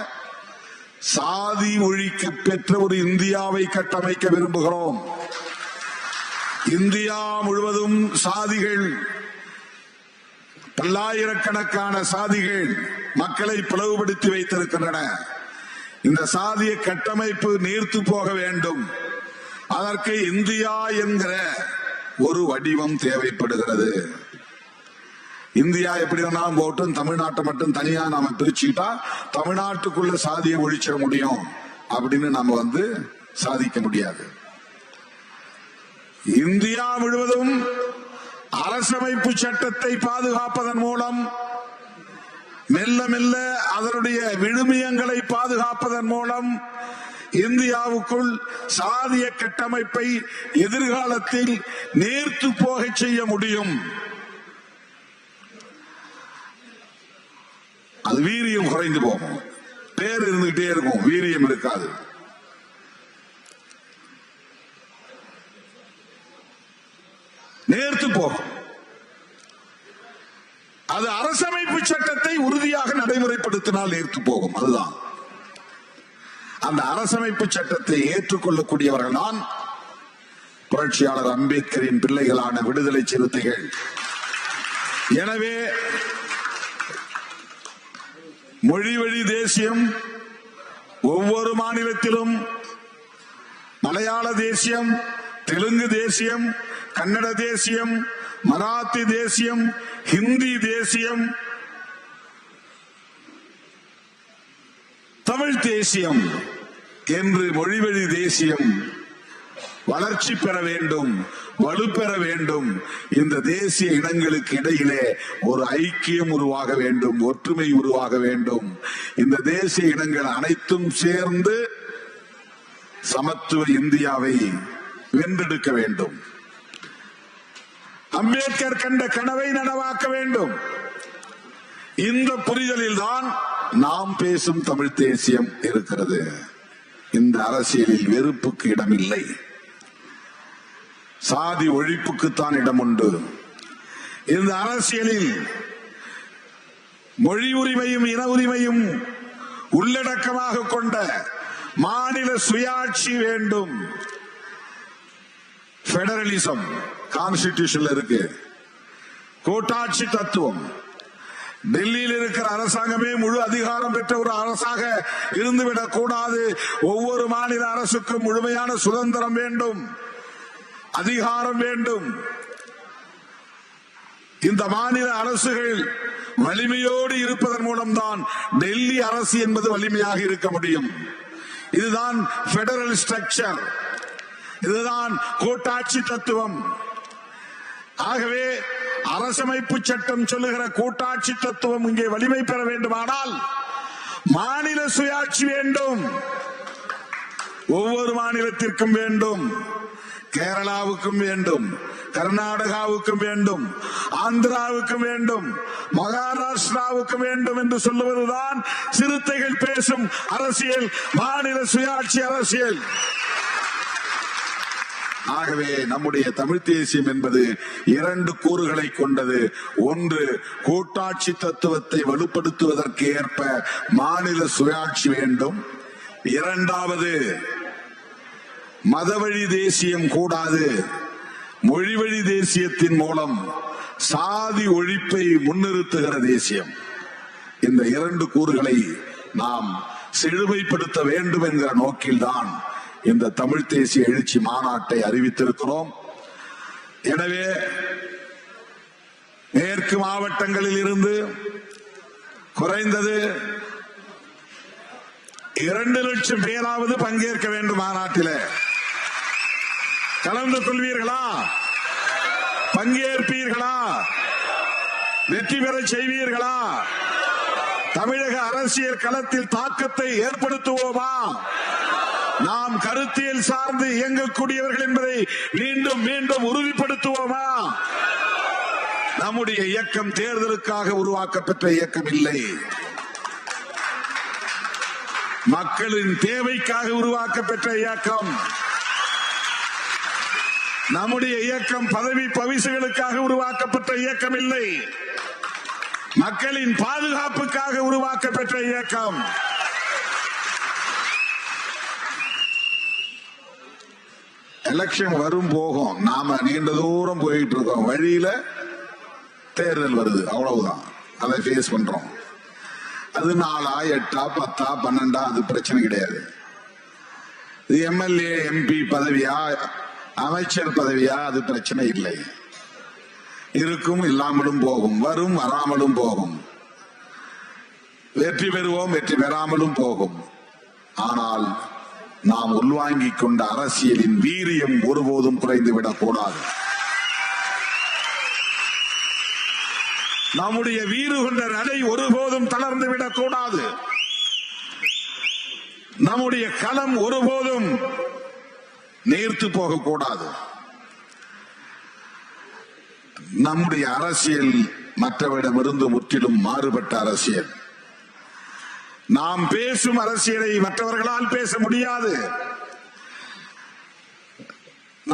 சாதி ஒழிக்க பெற்ற ஒரு இந்தியாவை கட்டமைக்க விரும்புகிறோம். இந்தியா முழுவதும் சாதிகள், பல்லாயிரக்கணக்கான சாதிகள் மக்களை பிளவுபடுத்தி வைத்திருக்கின்றன. இந்த சாதிய கட்டமைப்பு நீர்த்து போக வேண்டும். அதற்கு இந்தியா என்கிற ஒரு வடிவம் தேவைப்படுகிறது. இந்தியா எப்படி வேணாலும் போட்டும், தமிழ்நாட்டை மட்டும் தனியா நாம பிரிச்சுக்கிட்டா தமிழ்நாட்டுக்குள்ள சாதியை ஒழிச்சிட முடியும் அப்படின்னு நாம சாதிக்க முடியாது. இந்தியா முழுவதும் அரசமைப்பு சட்டத்தை பாதுகாப்பதன் மூலம், மெல்ல மெல்ல அதனுடைய விழுமியங்களை பாதுகாப்பதன் மூலம் இந்தியாவுக்குள் சாதிய கட்டமைப்பை எதிர்காலத்தில் நேர்த்து போக செய்ய முடியும். அது வீரியம் குறைந்து போகும். பேர் இருந்துகிட்டே இருக்கும், வீரியம் இருக்காது. நேர்த்து போகும். அது அரசமைப்பு சட்டத்தை உறுதியாக நடைமுறைப்படுத்தினால் ஏற்று போகும். அதுதான் அந்த அரசமைப்பு சட்டத்தை ஏற்றுக்கொள்ளக்கூடியவர்கள் தான் புரட்சியாளர் அம்பேத்கரின் பிள்ளைகளான விடுதலை சிறுத்தைகள். எனவே மொழி வழி தேசியம் ஒவ்வொரு மாநிலத்திலும், மலையாள தேசியம், தெலுங்கு தேசியம், கன்னட தேசியம், மராத்தி தேசியம், ஹிந்தி தேசியம், தமிழ் தேசியம் என்று மொழிவழி தேசியம் வளர்ச்சி பெற வேண்டும், வலுப்பெற வேண்டும். இந்த தேசிய இனங்களுக்கு இடையிலே ஒரு ஐக்கியம் உருவாக வேண்டும், ஒற்றுமை உருவாக வேண்டும். இந்த தேசிய இனங்கள் அனைத்தும் சேர்ந்து சமத்துவ இந்தியாவை வென்றெடுக்க வேண்டும். அம்பேத்கர் கண்ட கனவை நனவாக்க வேண்டும். இந்த புரிதலில் தான் நாம் பேசும் தமிழ் தேசியம் இருக்கிறது. இந்த அரசியலில் வெறுப்புக்கு இடமில்லை, சாதி ஒழிப்புக்குத்தான் இடம் உண்டு. இந்த அரசியலில் மொழி உரிமையும் இன உரிமையும் உள்ளடக்கமாக கொண்ட மாநில சுயாட்சி வேண்டும். பெடரலிசம் கான்ஸ்டிடியூஷன்ல இருக்கு. கூட்டாட்சி தத்துவம். டெல்லியில் இருக்கிற அரசாங்கமே முழு அதிகாரம் பெற்ற ஒரு அரசாக இருந்துவிடக் கூடாது. ஒவ்வொரு மாநில அரசுக்கும் முழுமையான சுதந்திரம் வேண்டும், அதிகாரம் வேண்டும். இந்த மாநில அரசுகள் வலிமையோடு இருப்பதன் மூலம்தான் டெல்லி அரசு என்பது வலிமையாக இருக்க முடியும். இதுதான் பெடரல் ஸ்ட்ரக்சர், இதுதான் கூட்டாட்சி தத்துவம். ஆகவே அரசமைப்பு சட்டம் சொல்லுகிற கூட்டாட்சி தத்துவம் இங்கே வலிமை பெற வேண்டுமானால் மாநில சுயாட்சி வேண்டும். ஒவ்வொரு மாநிலத்திற்கும் வேண்டும். கேரளாவுக்கும் வேண்டும், கர்நாடகாவுக்கும் வேண்டும், ஆந்திராவுக்கும் வேண்டும், மகாராஷ்டிராவுக்கும் வேண்டும் என்று சொல்லுவதுதான் சிறுத்தைகள் பேசும் அரசியல், மாநில சுயாட்சி அரசியல். ஆகவே நம்முடைய தமிழ் தேசியம் என்பது இரண்டு கூறுகளை கொண்டது. ஒன்று, கூட்டாட்சி தத்துவத்தை வலுப்படுத்துவதற்கு ஏற்ப மாநில சுயாட்சி வேண்டும். இரண்டாவது, மதவழி தேசியம் கூடாது, மொழிவழி தேசியத்தின் மூலம் சாதி ஒழிப்பை முன்னிறுத்துகிற தேசியம். இந்த இரண்டு கூறுகளை நாம் செழுமைப்படுத்த வேண்டும் என்கிற நோக்கில்தான் இந்த தமிழ் தேசிய எழுச்சி மாநாட்டை அறிவித்திருக்கிறோம். எனவே மேற்கு மாவட்டங்களில் இருந்து குறைந்தது 2 லட்சம் பேராவது பங்கேற்க வேண்டும். மாநாட்டில் கலந்து கொள்வீர்களா? பங்கேற்பீர்களா? வெற்றி பெற செய்வீர்களா? தமிழக அரசியல் களத்தில் தாக்கத்தை ஏற்படுத்துவோமா? நாம் கருத்தியல் சார்ந்து இயங்கக்கூடியவர்கள் என்பதை மீண்டும் மீண்டும் உறுதிப்படுத்துவோமா? நம்முடைய இயக்கம் தேர்தலுக்காக உருவாக்கப்பட்ட இயக்கம் இல்லை, மக்களின் தேவைக்காக உருவாக்கப்பட்ட இயக்கம். நம்முடைய இயக்கம் பதவி பவிசுகளுக்காக உருவாக்கப்பட்ட இயக்கம் இல்லை, மக்களின் பாதுகாப்புக்காக உருவாக்கப்பட்ட இயக்கம். எலெக்ஷன் வரும் போகும், நாம நீண்ட தூரம் போயிட்டு இருக்கோம், வழியில தேர்தல் வருது, அவ்வளவுதான். அதை ஃபேஸ் பண்றோம். அது 4, 8, 10, 12 அது பிரச்சனை கிடையாது. இது எம்எல்ஏ எம்பி பதவியா, அமைச்சர் பதவியா, அது பிரச்சனை இல்லை. இருக்கும், இல்லாமலும் போகும், வரும், வராமலும் போகும், வெற்றி பெறுவோம், வெற்றி பெறாமலும் போகும். ஆனால் நாம் உள்வாங்கிக் கொண்ட அரசியலின் வீரியம் ஒருபோதும் குறைந்துவிடக் கூடாது. நம்முடைய வீறு கொண்ட நடை ஒருபோதும் தளர்ந்து விடக் கூடாது. நம்முடைய களம் ஒருபோதும் நீர்த்து போகக்கூடாது. நம்முடைய அரசியல் மற்றவரிடமிருந்து முற்றிலும் மாறுபட்ட அரசியல். நாம் பேசும் அரசியலை மற்றவர்களால் பேச முடியாது.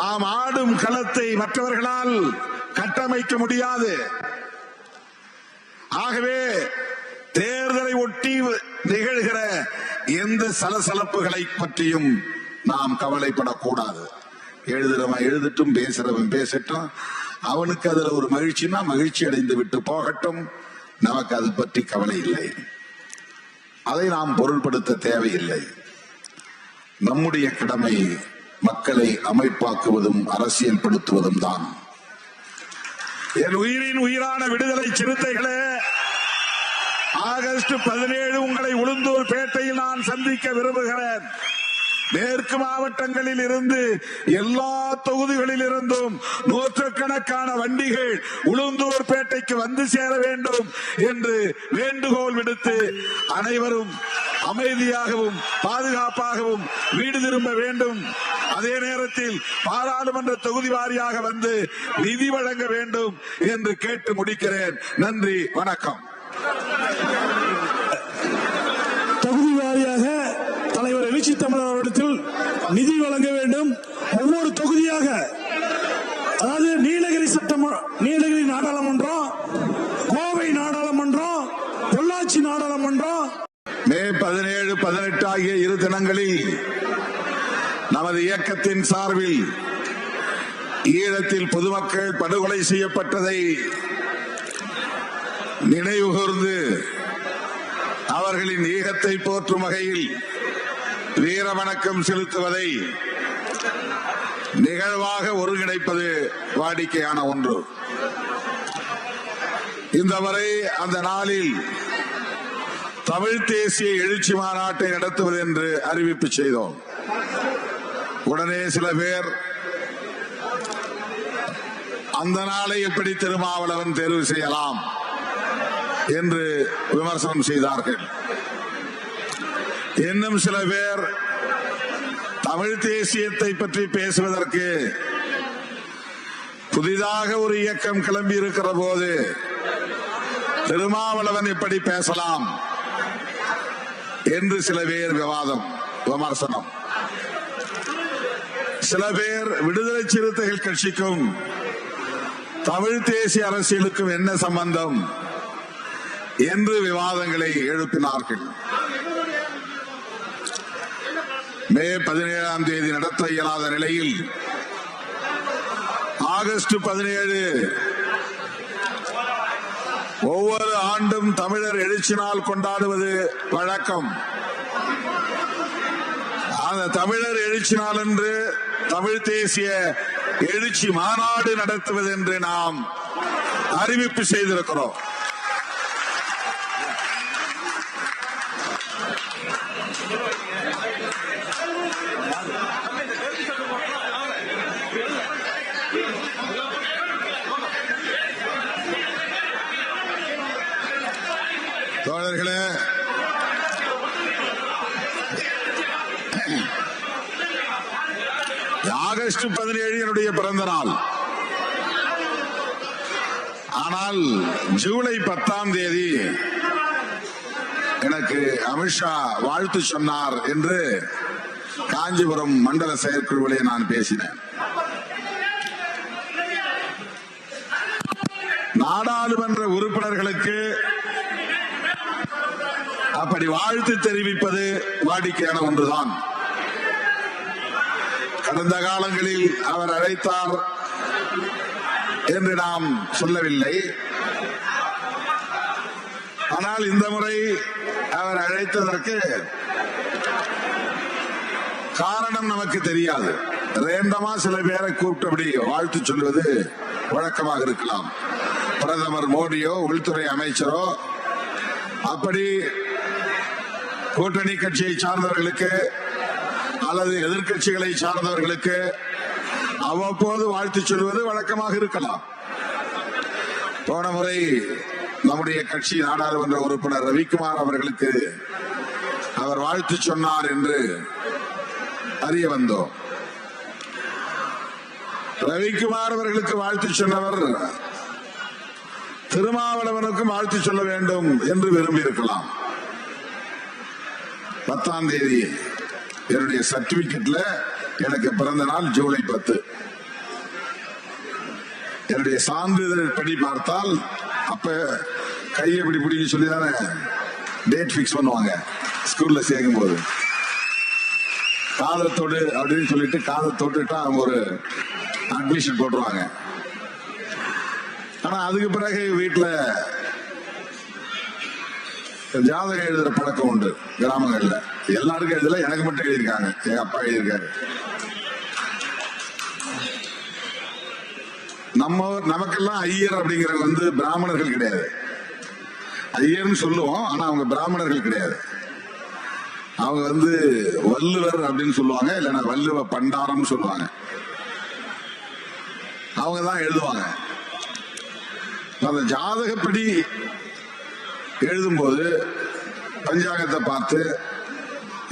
நாம் ஆடும் களத்தை மற்றவர்களால் கட்டமைக்க முடியாது. ஆகவே தேர்தலை ஒட்டி நிகழ்கிற எந்த சலசலப்புகளை பற்றியும் நாம் கவலைப்படக்கூடாது. எழுதுறவன் எழுதட்டும், பேசுறவன் பேசட்டும், அவனுக்கு அதுல ஒரு மகிழ்ச்சினா மகிழ்ச்சி அடைந்து விட்டு போகட்டும், நமக்கு அது பற்றி கவலை இல்லை. அதை நாம் பொருள்படுத்த தேவையில்லை. நம்முடைய கடமை மக்களை அமைப்பாக்குவதும் அரசியல் படுத்துவதும் தான். என் உயிரின் உயிரான விடுதலை சிறுத்தைகளே, ஆகஸ்ட் 17 உங்களை உளுந்தூர் பேட்டையில் நான் சந்திக்க விரும்புகிறேன். மேற்கு மாவட்டங்களில் இருந்து, எல்லா தொகுதிகளில் இருந்தும் நூற்றுக்கணக்கான வண்டிகள் உளுந்தூர் பேட்டைக்கு வந்து சேர வேண்டும் என்று வேண்டுகோள் விடுத்து, அனைவரும் அமைதியாகவும் பாதுகாப்பாகவும் வீடு திரும்ப வேண்டும். அதே நேரத்தில் பாராளுமன்ற தொகுதி வாரியாக வந்து நிதி வழங்க வேண்டும் என்று கேட்டு முடிக்கிறேன். நன்றி, வணக்கம். தொகுதி வாரியாக தலைவர் எழுச்சி தமிழகத்தில் நிதி வழங்க வேண்டும். ஒவ்வொரு தொகுதியாக, அதாவது நீலகிரி நாடாளுமன்றம், கோவை நாடாளுமன்றம், பொள்ளாச்சி நாடாளுமன்றம், மே 17, 18 ஆகிய 2 தினங்களில் நமது இயக்கத்தின் சார்பில் ஈழத்தில் பொதுமக்கள் படுகொலை செய்யப்பட்டதை நினைவுகூர்ந்து அவர்களின் ஈகத்தை போற்றும் வகையில் வீர வணக்கம் செலுத்துவதை நிகழ்வாக ஒருங்கிணைப்பது வாடிக்கையான ஒன்று. இந்த முறை அந்த நாளில் தமிழ் தேசிய எழுச்சி மாநாட்டை நடத்துவது என்று அறிவிப்பு செய்தோம். உடனே சில பேர் அந்த நாளை எப்படி திருமாவளவன் தேர்வு செய்யலாம் என்று விமர்சனம் செய்தார்கள். இன்னும் சில பேர் தமிழ் தேசியத்தை பற்றி பேசுவதற்கு புதிதாக ஒரு இயக்கம் கிளம்பி இருக்கிற போது திருமாவளவன் எப்படி பேசலாம் என்று சில பேர் விமர்சனம். சில பேர் விடுதலை சிறுத்தைகள் கட்சிக்கும் தமிழ் தேசிய அரசியலுக்கும் என்ன சம்பந்தம் என்று விவாதங்களை எழுப்பினார்கள். மே 17ஆம் தேதி நடத்த இயலாத நிலையில் ஆகஸ்ட் 17 ஒவ்வொரு ஆண்டும் தமிழர் எழுச்சி நாள் கொண்டாடுவது வழக்கம். அந்த தமிழர் எழுச்சி நாள் என்று தமிழ் தேசிய எழுச்சி மாநாடு நடத்துவது என்று நாம் அறிவிப்பு செய்திருக்கிறோம். தோழர்களே, ஆகஸ்ட் 17 என்னுடைய பிறந்த நாள். ஆனால் ஜூலை 10ஆம் தேதி எனக்கு அமித்ஷா வாழ்த்து சொன்னார் என்று காஞ்சிபுரம் மண்டல செயற்குழுவிலே நான் பேசினேன். நாடாளுமன்ற உறுப்பினர்களுக்கு அப்படி வாழ்த்து தெரிவிப்பது வாடிக்கையான ஒன்றுதான். கடந்த காலங்களில் அவர் அழைத்தார் என்று நாம் சொல்லவில்லை. ஆனால் இந்த முறை அவர் அழைத்ததற்கு காரணம் நமக்கு தெரியாது. ரேண்டமா சில பேரை கூப்பிட்டபடி வாழ்த்து சொல்வது வழக்கமாக இருக்கலாம். பிரதமர் மோடியோ உள்துறை அமைச்சரோ அப்படி கூட்டணி கட்சியை சார்ந்தவர்களுக்கு அல்லது எதிர்கட்சிகளை சார்ந்தவர்களுக்கு அவ்வப்போது வாழ்த்து சொல்வது வழக்கமாக இருக்கலாம். போன முறை நம்முடைய கட்சி நாடாளுமன்ற உறுப்பினர் ரவிக்குமார் அவர்களுக்கு அவர் வாழ்த்து சொன்னார் என்று அறிய வந்தோம். ரவிக்குமார் அவர்களுக்கு வாழ்த்து சொன்னவர் திருமாவளவனுக்கும் வாழ்த்து சொல்ல வேண்டும் என்று விரும்பி இருக்கலாம். 10ஆம் தேதி என்னுடைய சர்டிபிகேட்ல எனக்கு பிறந்த நாள் ஜூலை 10. என்னுடைய சான்றிதழ் படி பார்த்தால் அப்ப கையை இப்படி பிடிக்க சொல்லிதானே டேட் பிக்ஸ் பண்ணுவாங்க ஸ்கூல்ல சேர்க்கும் போது. காதத்தோடு அப்படின்னு சொல்லிட்டு காதத்தோட்டுட்டா அவங்க ஒரு அட்மிஷன் போட்டுருவாங்க. ஆனா அதுக்கு பிறகு வீட்டுல ஜாதகம் எழுதுற பழக்கம் உண்டு கிராமங்கள்ல. எல்லாருக்கும் எழுதல, எனக்கு மட்டும் எழுதியிருக்காங்க. எங்க அப்பா எழுதியிருக்காரு. நமக்கெல்லாம் ஐயர் அப்படிங்கிற பிராமணர்கள் கிடையாது. ஐயர்னு சொல்லுவோம், ஆனா அவங்க பிராமணர்கள் கிடையாது. அவங்க வள்ளுவர் அப்படின்னு சொல்லுவாங்க, இல்லைன்னா வள்ளுவ பண்டாரம் சொல்லுவாங்க. அவங்க தான் எழுதுவாங்க. அந்த ஜாதகப்படி எழுதும்போது பஞ்சாங்கத்தை பார்த்து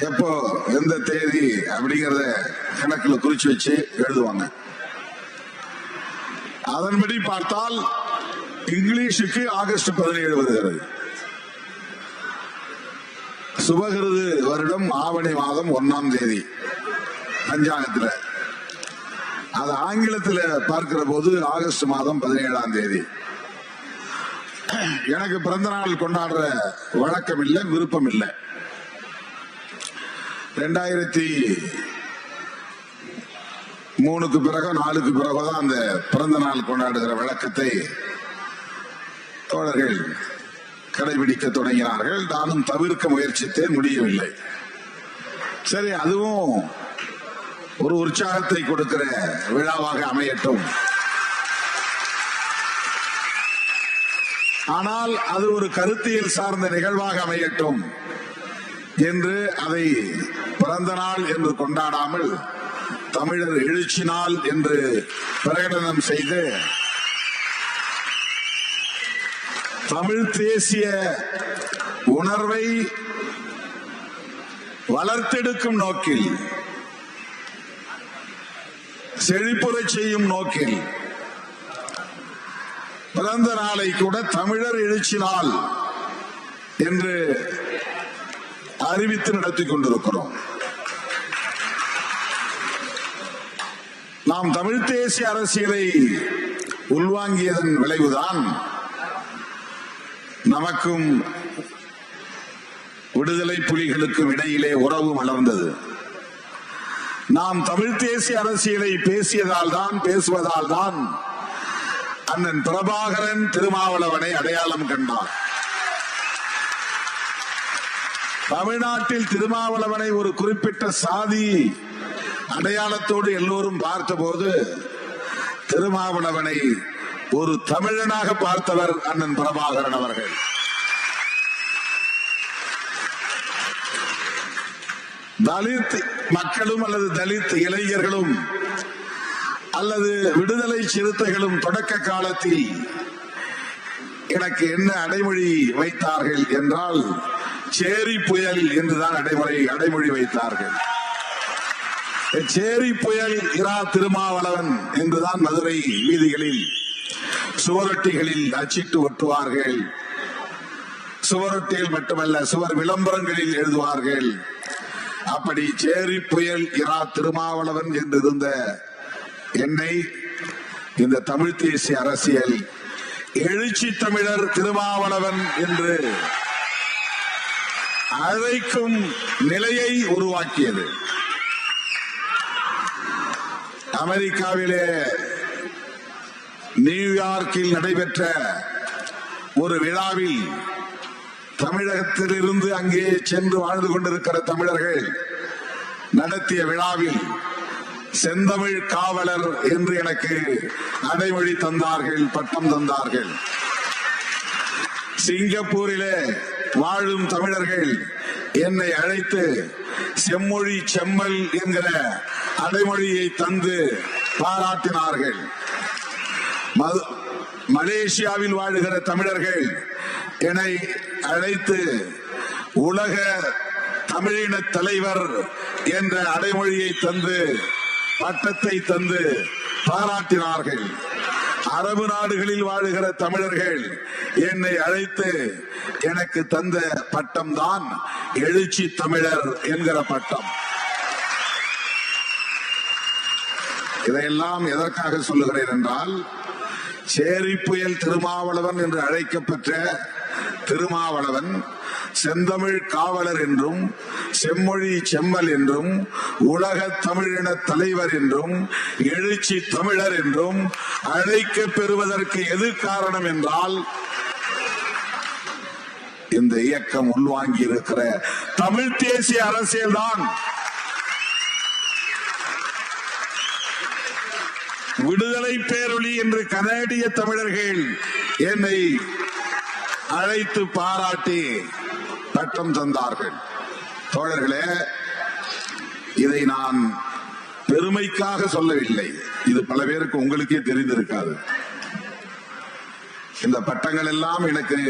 எப்போ எந்த தேதி அப்படிங்கறத கணக்குல குறிச்சு வச்சு எழுதுவாங்க. அதன்படி பார்த்தால் இங்கிலீஷுக்கு ஆகஸ்ட் 17 வருகிறது. சுபகிருது வருடம் ஆவணி மாதம் 1ஆம் தேதி பஞ்சாங்கத்துல. அது ஆங்கிலத்தில் பார்க்கிற போது ஆகஸ்ட் மாதம் 17ஆம் தேதி. எனக்கு பிறந்த நாள் கொண்டாடுற வழக்கம் இல்லை, விருப்பம் இல்லை. 2003க்கு பிறகு 4க்கு பிறகுதான் அந்த பிறந்த நாள் கொண்டாடுகிற வழக்கத்தை தோழர்கள் கடைபிடிக்க தொடங்கினார்கள். நானும் தவிர்க்க முயற்சித்தேன், முடியவில்லை. சரி, அதுவும் ஒரு உற்சாகத்தை கொடுக்கிற விழாவாக அமையட்டும். ஆனால் அது ஒரு கருத்தியல் சார்ந்த நிகழ்வாக அமையட்டும் என்று அதை பிறந்த நாள் என்று கொண்டாடாமல் தமிழர் எழுச்சி நாள் என்று பிரகடனம் செய்து தமிழ் தேசிய உணர்வை வளர்த்தெடுக்கும் நோக்கில், செழிப்புறச் செய்யும் நோக்கில் பிறந்த நாளை கூட தமிழர் எழுச்சி நாள் என்று அறிவித்து நடத்திக் கொண்டிருக்கிறோம். நாம் தமிழ் தேசிய அரசியலை உள்வாங்கியதன் விளைவுதான் நமக்கும் விடுதலை புலிகளுக்கும் இடையிலே உறவு மலர்ந்தது. நாம் தமிழ் தேசிய அரசியலை பேசுவதால் தான் அண்ணன் பிரபாகரன் திருமாவளவனை அடையாளம் கண்டார். தமிழ்நாட்டில் திருமாவளவனை ஒரு குறிப்பிட்ட சாதி அடையாளத்தோடு எல்லோரும் பார்த்தபோது திருமாவளவனை ஒரு தமிழனாக பார்த்தவர் அண்ணன் பிரபாகரன் அவர்கள். தலித் மக்களும் அல்லது தலித் இளைஞர்களும் அல்லது விடுதலை சிறுத்தைகளும் தொடக்க காலத்தில் எனக்கு என்ன அடைமொழி வைத்தார்கள் என்றால் சேரி புயல் என்றுதான் அடைமொழி வைத்தார்கள். சேரி புயல் இரா திருமாவளவன் என்றுதான் மதுரை வீதிகளில் சுவரொட்டிகளில் அச்சிட்டு ஒட்டுவார்கள். சுவரொட்டியில் மட்டுமல்ல, சுவர் விளம்பரங்களில் எழுதுவார்கள். அப்படி சேரி புயல் இரா திருமாவளவன் என்று இருந்த என்னை இந்த தமிழ் தேசிய அரசியல் எழுச்சி தமிழர் திருமாவளவன் என்று அழைக்கும் நிலையை உருவாக்கியது. அமெரிக்காவிலே நியூயார்க்கில் நடைபெற்ற ஒரு விழாவில் தமிழகத்திலிருந்து அங்கே சென்று வாழ்ந்து கொண்டிருக்கிற தமிழர்கள் நடத்திய விழாவில் செந்தமிழ் காவலர் என்று எனக்கு அடைமொழி தந்தார்கள், பட்டம் தந்தார்கள். சிங்கப்பூரிலே வாழும் தமிழர்கள் என்னை அழைத்து செம்மொழி செம்மல் என்கிற அடைமொழியை தந்து பாராட்டினார்கள். மலேசியாவில் வாழுகிற தமிழர்கள் என்னை அழைத்து உலக தமிழின தலைவர் என்ற அடைமொழியை தந்து பட்டத்தை தந்து பாராட்டினார்கள். அரபு நாடுகளில் வாழுகிற தமிழர்கள் என்னை அழைத்து எனக்கு தந்த பட்டம் தான் எழுச்சி தமிழர் என்கிற பட்டம். இதையெல்லாம் எதற்காக சொல்லுகிறேன் என்றால், சேரி புயல் திருமாவளவன் என்று அழைக்கப்பட்ட திருமாவளவன் செந்தமிழ் காவலர் என்றும் செம்மொழி செம்மல் என்றும் உலக தமிழின தலைவர் என்றும் எழுச்சி தமிழர் என்றும் அழைக்க பெறுவதற்கு எது காரணம் என்றால், இந்த இயக்கம் உள்வாங்கி இருக்கிற தமிழ் தேசிய அரசியல் தான். விடுதலை பேரொளி என்று கனடிய தமிழர்கள் என்னை அழைத்து பாராட்டி பட்டம் தந்தார்கள். தோழர்களே, இதை நான் பெருமைக்காக சொல்லவில்லை. இது பல பேருக்கு உங்களுக்கே தெரிந்திருக்காது. இந்த பட்டங்கள் எல்லாம் எனக்கு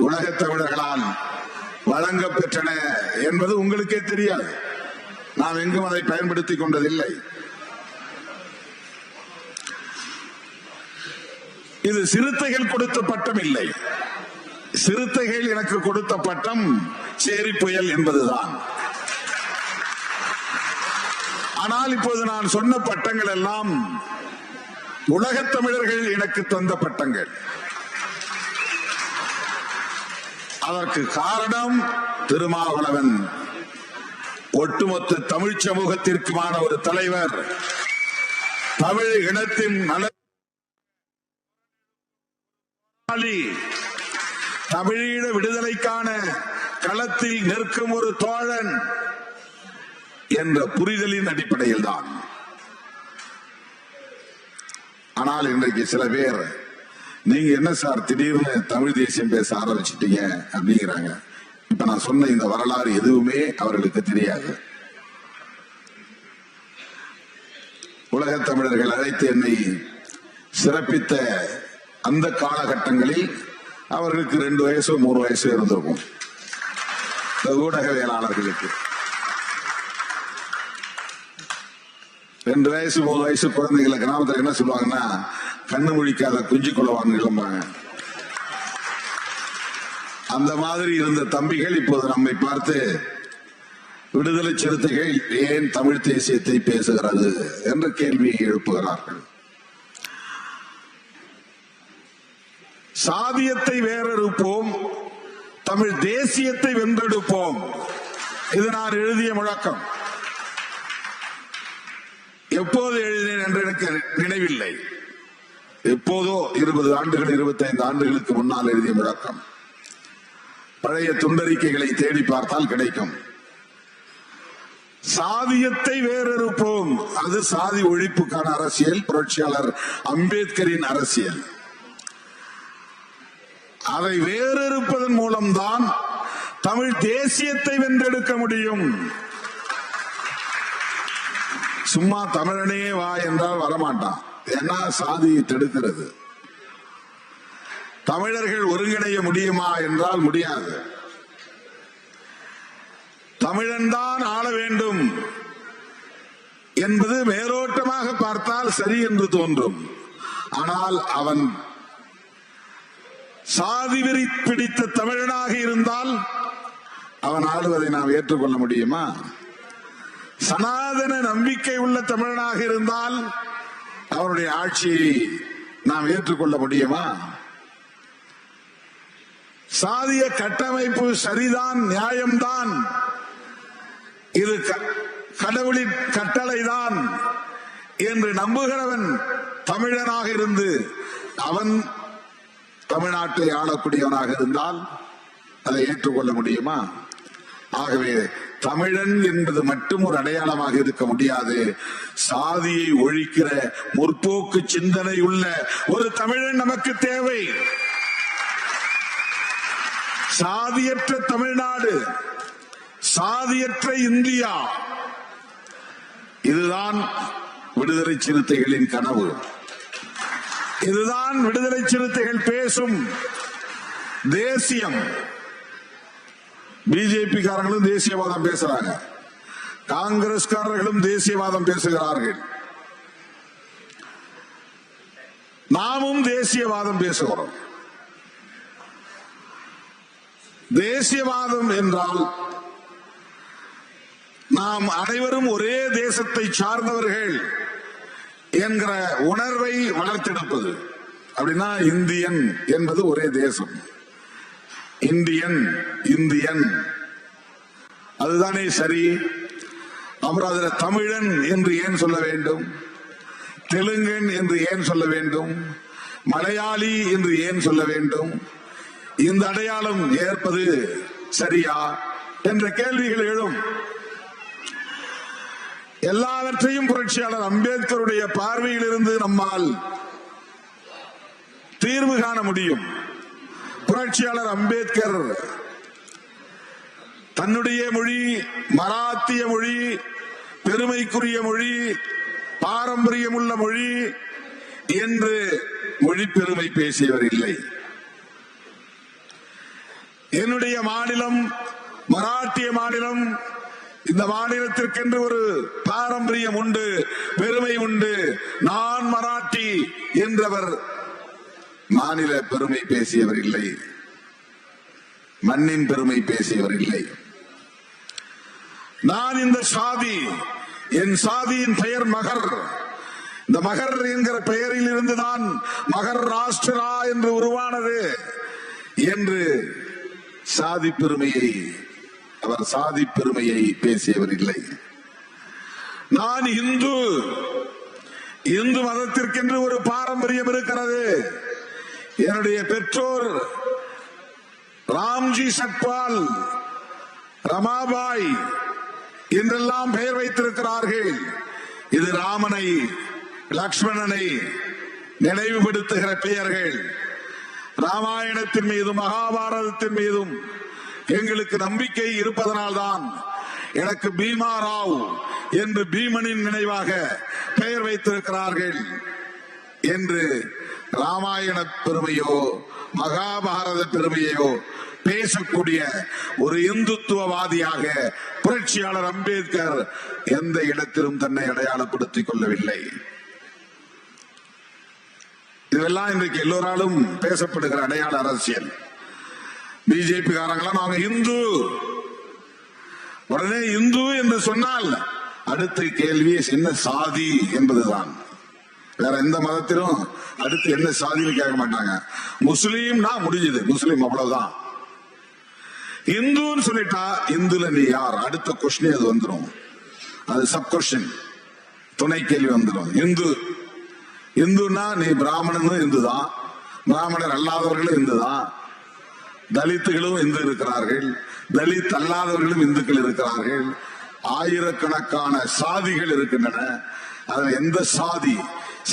உலகத் தமிழர்களால் வழங்க பெற்றன என்பது உங்களுக்கே தெரியாது. நாம் எங்கும் அதை பயன்படுத்திக் கொண்டதில்லை. இது சிறுத்தைகள் கொடுத்த பட்டம் இல்லை. சிறுத்தைகள் எனக்கு கொடுத்த பட்டம் சேரி புயல் என்பதுதான். ஆனால் இப்போது நான் சொன்ன பட்டங்கள் எல்லாம் உலகத் தமிழர்கள் எனக்கு தந்த பட்டங்கள். அதற்கு காரணம் திருமாவளவன் ஒட்டுமொத்த தமிழ் சமூகத்திற்குமான ஒரு தலைவர், தமிழ் இனத்தின் நல தமிழீழ விடுதலைக்கான களத்தில் நிற்கும் ஒரு தோழன் என்ற புரிதலின் அடிப்படையில் தான். ஆனால் இன்றைக்கு சில பேர், நீங்க என்ன சார் திடீர்னு தமிழ் தேசியம் பேச ஆரம்பிச்சிட்டீங்க அப்படிங்கிறாங்க. இப்ப நான் சொன்ன இந்த வரலாறு எதுவுமே அவர்களுக்கு தெரியாது. உலகத் தமிழர்கள் அழைத்து என்னை சிறப்பித்த அந்த காலகட்டங்களில் அவர்களுக்கு 2 வயசோ 3 வயசோ இருந்திருக்கும். ஊடகவியலாளர்களுக்கு 2 வயசு 3 வயசு குழந்தைகளை கிராமத்தில் என்ன சொல்லுவாங்கன்னா, கண்ணு முழிக்காத குஞ்சு கொள்ளவான்னு கிளம்பாங்க. அந்த மாதிரி இருந்த தம்பிகள் இப்போது நம்மை பார்த்து விடுதலை சிறுத்தைகள் ஏன் தமிழ் தேசியத்தை பேசுகிறது என்ற கேள்வியை எழுப்புகிறார்கள். சாதியத்தை வேறறுப்போம், தமிழ் தேசியத்தை வென்றெடுப்போம். இது நான் எழுதிய முழக்கம். எப்போது எழுதினேன் என்று எனக்கு நினைவில்லை. எப்போதோ 20 ஆண்டுகள் 25 ஆண்டுகளுக்கு முன்னால் எழுதிய முழக்கம். பழைய துண்டறிக்கைகளை தேடி பார்த்தால் கிடைக்கும். சாதியத்தை வேறறுப்போம், அது சாதி ஒழிப்புக்கான அரசியல், புரட்சியாளர் அம்பேத்கரின் அரசியல். அதை வேறறுப்பதன் மூலம்தான் தமிழ் தேசியத்தை வென்றெடுக்க முடியும். சும்மா தமிழனே வா என்றால் வரமாட்டான். ஏன்னா சாதியை தடுக்கிறது. தமிழர்கள் ஒருங்கிணைய முடியுமா என்றால் முடியாது. தமிழன் தான் ஆள வேண்டும் என்பது மேலோட்டமாக பார்த்தால் சரி என்று தோன்றும். ஆனால் அவன் சாதி வெறி பிடித்த தமிழனாக இருந்தால் அவன் ஆளுவதை நாம் ஏற்றுக்கொள்ள முடியுமா? சனாதன நம்பிக்கை உள்ள தமிழனாக இருந்தால் அவருடைய ஆட்சியை நாம் ஏற்றுக்கொள்ள முடியுமா? சாதிய கட்டமைப்பு சரிதான், நியாயம்தான், இது கடவுளின் கட்டளைதான் என்று நம்புகிறவன் தமிழனாக இருந்து அவன் தமிழ்நாட்டை ஆளக்கூடியவனாக இருந்தால் அதை ஏற்றுக்கொள்ள முடியுமா? ஆகவே தமிழன் என்பது மட்டும் ஒரு அடையாளமாக இருக்க முடியாது. சாதியை ஒழிக்கிற முற்போக்கு சிந்தனை உள்ள ஒரு தமிழன் நமக்கு தேவை. சாதியற்ற தமிழ்நாடு, சாதியற்ற இந்தியா, இதுதான் விடுதலை சிறுத்தைகளின் கனவு. இதுதான் விடுதலை சிறுத்தைகள் பேசும் தேசியம். பிஜேபி காரங்களும் தேசியவாதம் பேசுறாங்க, காங்கிரஸ்காரர்களும் தேசியவாதம் பேசுகிறார்கள், நாமும் தேசியவாதம் பேசுகிறோம். தேசியவாதம் என்றால் நாம் அனைவரும் ஒரே தேசத்தை சார்ந்தவர்கள் என்கிற உணர்வை வளர்த்தெடுப்பது. அப்படின்னா இந்தியன் என்பது ஒரே தேசம், இந்தியன் இந்தியன் அதுதானே சரி. அப்புறம் அதுல தமிழன் என்று ஏன் சொல்ல வேண்டும்? தெலுங்கன் என்று ஏன் சொல்ல வேண்டும்? மலையாளி என்று ஏன் சொல்ல வேண்டும்? இந்த அடையாளம் ஏற்பது சரியா என்ற கேள்விகள் எழும். எல்லாவற்றையும் புரட்சியாளர் அம்பேத்கருடைய பார்வையில் இருந்து நம்மால் தீர்வு காண முடியும். புரட்சியாளர் அம்பேத்கர் தன்னுடைய மொழி மராத்திய மொழி, பெருமைக்குரிய மொழி, பாரம்பரியமுள்ள மொழி என்று மொழி பெருமை பேசியவர் இல்லை. என்னுடைய மாநிலம் மராட்டிய மாநிலம், இந்த மாநிலத்திற்கென்று ஒரு பாரம்பரியம் உண்டு, பெருமை உண்டு, நான் மராட்டி என்றவர் மாநில பெருமை பேசியவர் இல்லை, மண்ணின் பெருமை பேசியவர் இல்லை. நான் இந்த சாதி, என் சாதியின் பெயர் மகர், இந்த மகர் என்கிற பெயரில் இருந்துதான் மகர் ராஷ்டிரா என்று உருவானது என்று சாதி பெருமையை, அவர் சாதி பெருமையை பேசியவர் இல்லை. நான் இந்து, இந்து மதத்திற்கென்று ஒரு பாரம்பரியம் இருக்கிறது, என்னுடைய பெற்றோர் ராம்ஜி சக்பால், ரமாபாய் என்றெல்லாம் பெயர் வைத்திருக்கிறார்கள். இது ராமனை லக்ஷ்மணனை நினைவுபடுத்துகிற பெயர்கள். ராமாயணத்தின் மீதும் மகாபாரதத்தின் மீதும் எங்களுக்கு நம்பிக்கை இருப்பதனால்தான் எனக்கு பீமா ராவ் என்று பீமனின் நினைவாக பெயர் வைத்திருக்கிறார்கள் என்று ராமாயண பெருமையோ மகாபாரத பெருமையோ பேசக்கூடிய ஒரு இந்துத்துவவாதியாக புரட்சியாளர் அம்பேத்கர் எந்த இடத்திலும் தன்னை அடையாளப்படுத்திக் கொள்ளவில்லை. இதெல்லாம் இன்றைக்கு எல்லோராலும் பேசப்படுகிற அடையாள அரசியல். பிஜேபி காரங்களாம் நாங்க இந்து, உடனே இந்து என்று சொன்னால் அடுத்த கேள்வி என்ன சாதி என்பதுதான். வேற எந்த மதத்திலும் அடுத்து என்ன சாதின்னு கேட்க மாட்டாங்க. முஸ்லீம்னா முடிஞ்சது, முஸ்லீம் அவ்வளவுதான். இந்துன்னு சொல்லிட்டா இந்துல நீ யார், அடுத்த கொஸ்டின் அது வந்துடும், அது சப் கொஸ்டின், துணை கேள்வி வந்துடும். இந்து, இந்துன்னா நீ பிராமணனும் இந்துதான், பிராமணர் அல்லாதவர்களும் இந்துதான், தலித்துகளும் இந்து இருக்கிறார்கள், தலித் அல்லாதவர்களும் இந்துக்கள் இருக்கிறார்கள், ஆயிரக்கணக்கான சாதிகள் இருக்கின்றன. அதுல எந்த சாதி,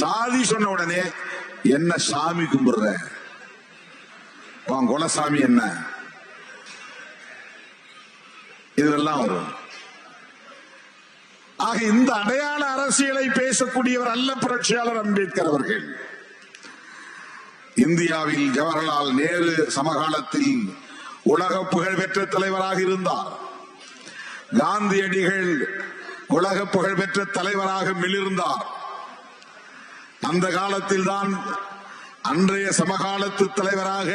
சாதி சொன்ன உடனே என்ன சாமி கும்பிடுற, குலசாமி என்ன, இதெல்லாம் வரும். ஆக இந்த அடையாள அரசியலை பேசக்கூடியவர் அல்ல புரட்சியாளர் அம்பேத்கர் அவர்கள். இந்தியாவில் ஜவஹர்லால் நேரு சமகாலத்தில் உலக புகழ்பெற்ற தலைவராக இருந்தார். காந்தியடிகள் உலக புகழ்பெற்ற தலைவராக மிளிர்ந்தார். அந்த காலத்தில் தான் அன்றைய சமகாலத்து தலைவராக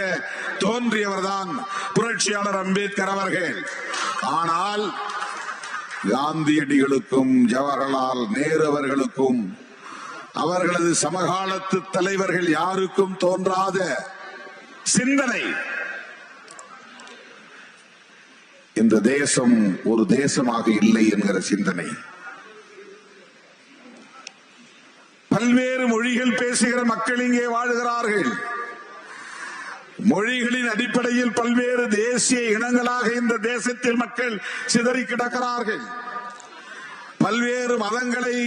தோன்றியவர்தான் புரட்சியாளர் அம்பேத்கர் அவர்கள். ஆனால் காந்தியடிகளுக்கும் ஜவஹர்லால் நேரு அவர்களுக்கும் அவர்களது சமகாலத்து தலைவர்கள் யாருக்கும் தோன்றாத சிந்தனை, இந்த தேசம் ஒரு தேசமாக இல்லை என்கிற சிந்தனை. பல்வேறு மொழிகள் பேசுகிற மக்கள் இங்கே வாழுகிறார்கள். மொழிகளின் அடிப்படையில் பல்வேறு தேசிய இனங்களாக இந்த தேசத்தில் மக்கள் சிதறி கிடக்கிறார்கள். பல்வேறு மதங்களை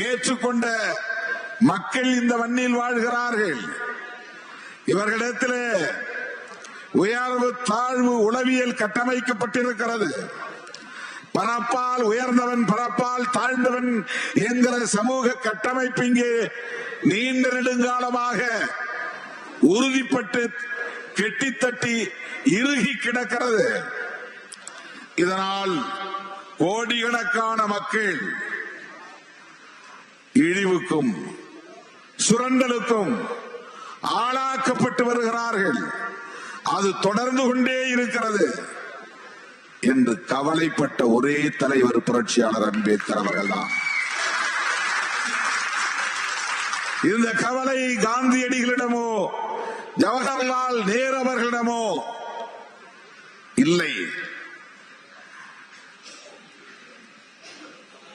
ஏற்றுக்கொண்ட மக்கள் இந்த மண்ணில் வாழ்கிறார்கள். இவர்களிடத்தில் உயர்வு தாழ்வு உளவியல் கட்டமைக்கப்பட்டிருக்கிறது. பரப்பால் உயர்ந்தவன் பரப்பால் தாழ்ந்தவன் என்கிற சமூக கட்டமைப்பு இங்கே நீண்ட நெடுங்காலமாக உறுதிப்பட்டு கெட்டித்தட்டி இறுகி கிடக்கிறது. இதனால் கோடிக்கணக்கான மக்கள் இழிவுக்கும் சுரண்டலுக்கும் ஆளாக்கப்பட்டு வருகிறார்கள். அது தொடர்ந்து கொண்டே இருக்கிறது என்று கவலைப்பட்ட ஒரே தலைவர் புரட்சியாளர் அம்பேத்கர் அவர்கள்தான். இந்த கவலை காந்தியடிகளிடமோ ஜவஹர்லால் நேரு அவர்களிடமோ இல்லை.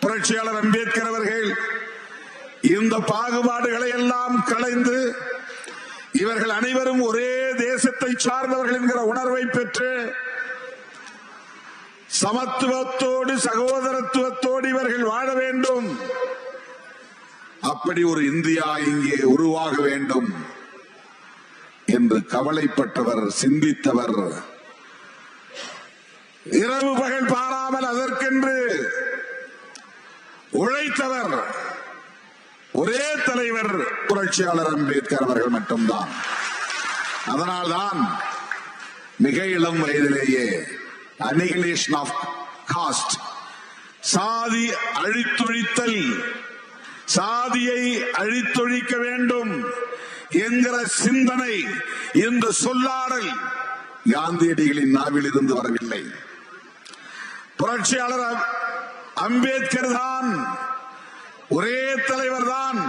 புரட்சியாளர் அம்பேத்கர் அவர்கள் இந்த பாகுபாடுகளை எல்லாம் களைந்து இவர்கள் அனைவரும் ஒரே தேசத்தை சார்ந்தவர்கள் என்கிற உணர்வை பெற்று சமத்துவத்தோடு சகோதரத்துவத்தோடு இவர்கள் வாழ வேண்டும், அப்படி ஒரு இந்தியா இங்கே உருவாக வேண்டும் என்று கவலைப்பட்டவர், சிந்தித்தவர், இரவு பகல் பாராமல் அதற்கென்று உழைத்தவர் ஒரே தலைவர் புரட்சியாளர் அம்பேத்கர் அவர்கள் மட்டும்தான். அதனால்தான் மிக இளம் வயதிலேயே அனிகிலேஷன் ஆஃப் காஸ்ட், சாதி அழித்தொழித்தல், சாதியை அழித்தொழிக்க வேண்டும் என்கிற சிந்தனை, இந்த சொல்லாடல் காந்தியடிகளின் நாவில் இருந்து வரவில்லை. புரட்சியாளர் அம்பேத்கர் தான் ஒரே தலைவர் தான்.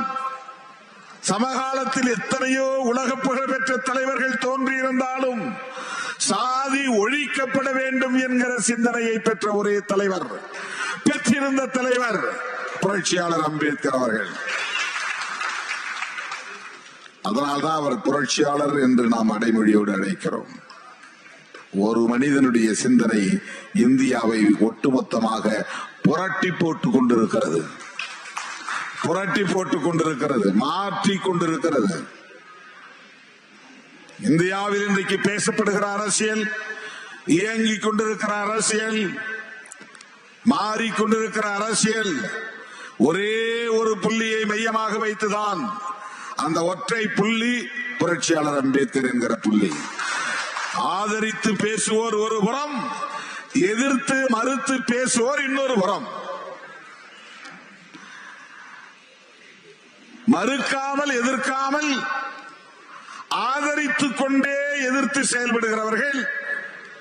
சமகாலத்தில் எத்தனையோ உலக புகழ்பெற்ற தலைவர்கள் தோன்றியிருந்தாலும் சாதி ஒழிக்கப்பட வேண்டும் என்கிற சிந்தனையை பெற்ற ஒரே தலைவர், பெற்றிருந்த தலைவர் புரட்சியாளர் அம்பேத்கர் அவர்கள். அதனால்தான் அவர் புரட்சியாளர் என்று நாம் அடைமொழியோடு அழைக்கிறோம். ஒரு மனிதனுடைய சிந்தனை இந்தியாவை ஒட்டுமொத்தமாக புரட்டி போட்டுக் கொண்டிருக்கிறது, புரட்டி போட்டுக் கொண்டிருக்கிறது, மாற்றிக் கொண்டிருக்கிறது. இந்தியாவில் இன்றைக்கு பேசப்படுகிற அரசியல், இயங்கிக் கொண்டிருக்கிற அரசியல், மாறிக்கொண்டிருக்கிற அரசியல் ஒரே ஒரு புள்ளியை மையமாக வைத்துதான். அந்த ஒற்றை புள்ளி புரட்சியாளர் அம்பேத்கர் என்கிற புள்ளி. ஆதரித்து பேசுவோர் ஒரு புறம், எதிர்த்து மறுத்து பேசுவோர் இன்னொரு புறம். மறுக்காமல் எதிர்க்காமல் ஆதரித்துக் கொண்டே எதிர்த்து செயல்படுகிறவர்கள்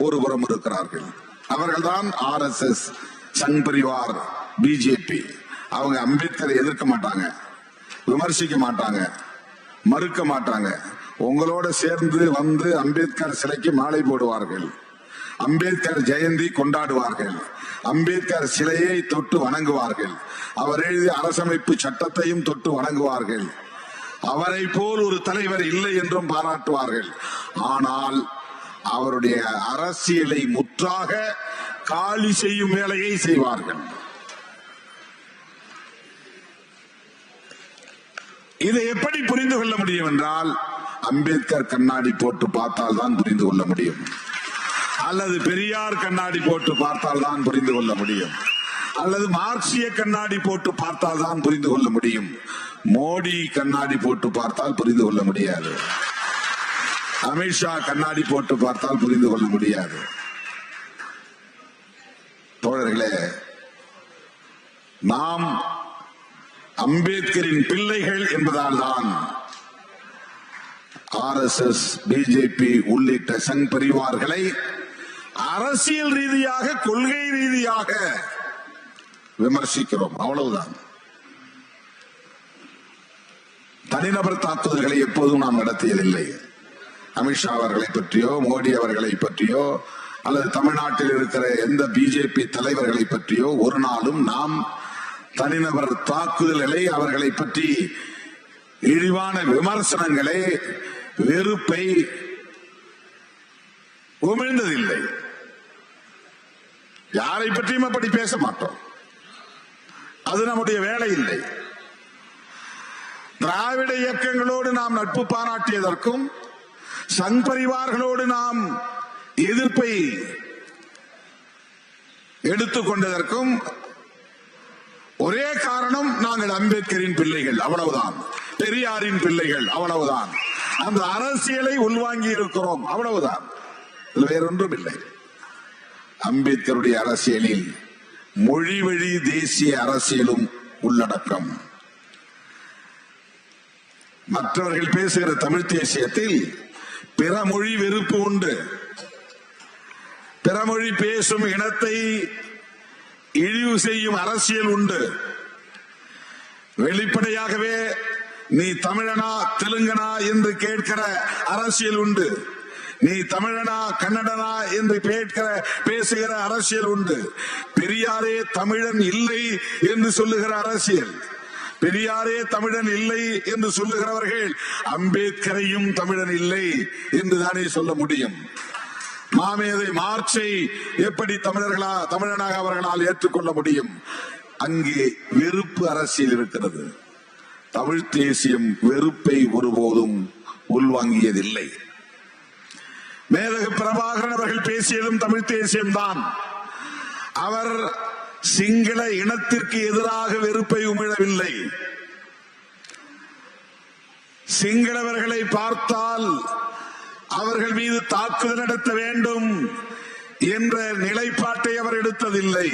ஒரு புறம் இருக்கிறார்கள். அவர்கள்தான் RSS, சங் பரிவார், பிஜேபி. அவங்க அம்பேத்கரை எதிர்க்க மாட்டாங்க, விமர்சிக்க மாட்டாங்க, மறுக்க மாட்டாங்க. உங்களோட சேர்ந்து வந்து அம்பேத்கர் சிலைக்கு மாலை போடுவார்கள், அம்பேத்கர் ஜெயந்தி கொண்டாடுவார்கள், அம்பேத்கர் சிலையை தொட்டு வணங்குவார்கள், அவர் எழுதிய அரசமைப்பு சட்டத்தையும் தொட்டு வணங்குவார்கள். அவரை போல் ஒரு தலைவர் இல்லை என்றும் பாராட்டுவார்கள். ஆனால் அவருடைய அரசியலை முற்றாக காலி செய்யும் வேலையை செய்வார்கள். இதை எப்படி புரிந்து கொள்ள முடியும் என்றால், அம்பேத்கர் கண்ணாடி போட்டு பார்த்தால் தான் புரிந்து கொள்ள முடியும், அல்லது பெரியார் கண்ணாடி போட்டு பார்த்தால் தான் புரிந்து கொள்ள முடியும், அல்லது மார்க்சிய கண்ணாடி போட்டு பார்த்தால் தான் புரிந்து கொள்ள முடியும். மோடி கண்ணாடி போட்டு பார்த்தால் புரிந்து கொள்ள முடியாது. அமித்ஷா கண்ணாடி போட்டு பார்த்தால் புரிந்து கொள்ள முடியாது. தோழர்களே, நாம் அம்பேத்கரின் பிள்ளைகள் என்பதால் தான் RSS, பிஜேபி உள்ளிட்ட சங் பரிவார்களை அரசியல் ரீதியாக, கொள்கை ரீதியாக விமர்சிக்கிறோம். அவ்வளவுதான். தனிநபர் தாக்குதல்களை எப்போதும் நாம் நடத்தியதில்லை. அமித்ஷா அவர்களை பற்றியோ, மோடி அவர்களை பற்றியோ, அல்லது தமிழ்நாட்டில் இருக்கிற எந்த பிஜேபி தலைவர்களை பற்றியோ ஒரு நாளும் நாம் தனிநபர் தாக்குதல்களை, அவர்களை பற்றி இழிவான விமர்சனங்களை, வெறுப்பை உமிழ்ந்ததில்லை. யாரை பற்றியும் அப்படி பேச மாட்டோம். அது நம்முடைய வேலை இல்லை. திராவிட இயக்கங்களோடு நாம் நட்பு பாராட்டியதற்கும், சங் பரிவார்களோடு நாம் எதிர்ப்பை எடுத்துக்கொண்டதற்கும் ஒரே காரணம், நாங்கள் அம்பேத்கரின் பிள்ளைகள், அவ்வளவுதான். பெரியாரின் பிள்ளைகள், அவ்வளவுதான். அந்த அரசியலை உள்வாங்கி இருக்கிறோம், அவ்வளவுதான். வேறொன்றும் இல்லை. அம்பேத்கருடைய அரசியலில் மொழி வழி தேசிய அரசியலும் உள்ளடக்கம். மற்றவர்கள் பேசுகிற தமிழ் தேசியத்தில் பிற மொழி வெறுப்பு உண்டு. பிறமொழி பேசும் இனத்தை இழிவு செய்யும் அரசியல் உண்டு. வெளிப்படையாகவே நீ தமிழனா தெலுங்கனா என்று கேட்கிற அரசியல் உண்டு. நீ தமிழனா கன்னடனா என்று பேசுகிற அரசியல் உண்டு. பெரியாரே தமிழன் இல்லை என்று சொல்லுகிற அரசியல். பெரியாரே தமிழன் இல்லை என்று சொல்லுகிறவர்கள் அம்பேத்கரையும் தமிழன் இல்லை என்று தானே சொல்ல முடியும். மாமேதை மார்க்சை எப்படி தமிழனாக அவர்களால் ஏற்றுக்கொள்ள முடியும்? அங்கே வெறுப்பு அரசியல் இருக்கிறது. தமிழ் தேசியம் வெறுப்பை ஒருபோதும் உள்வாங்கியதில்லை. மேதகு பிரபாகரன் அவர்கள் பேசியதும் தமிழ் தேசியம்தான். அவர் சிங்கள இனத்திற்கு எதிராக வெறுப்பை உமிழவில்லை. சிங்களவர்களை பார்த்தால் அவர்கள் மீது தாக்குதல் நடத்த வேண்டும் என்ற நிலைப்பாட்டை அவர் எடுத்ததில்லை.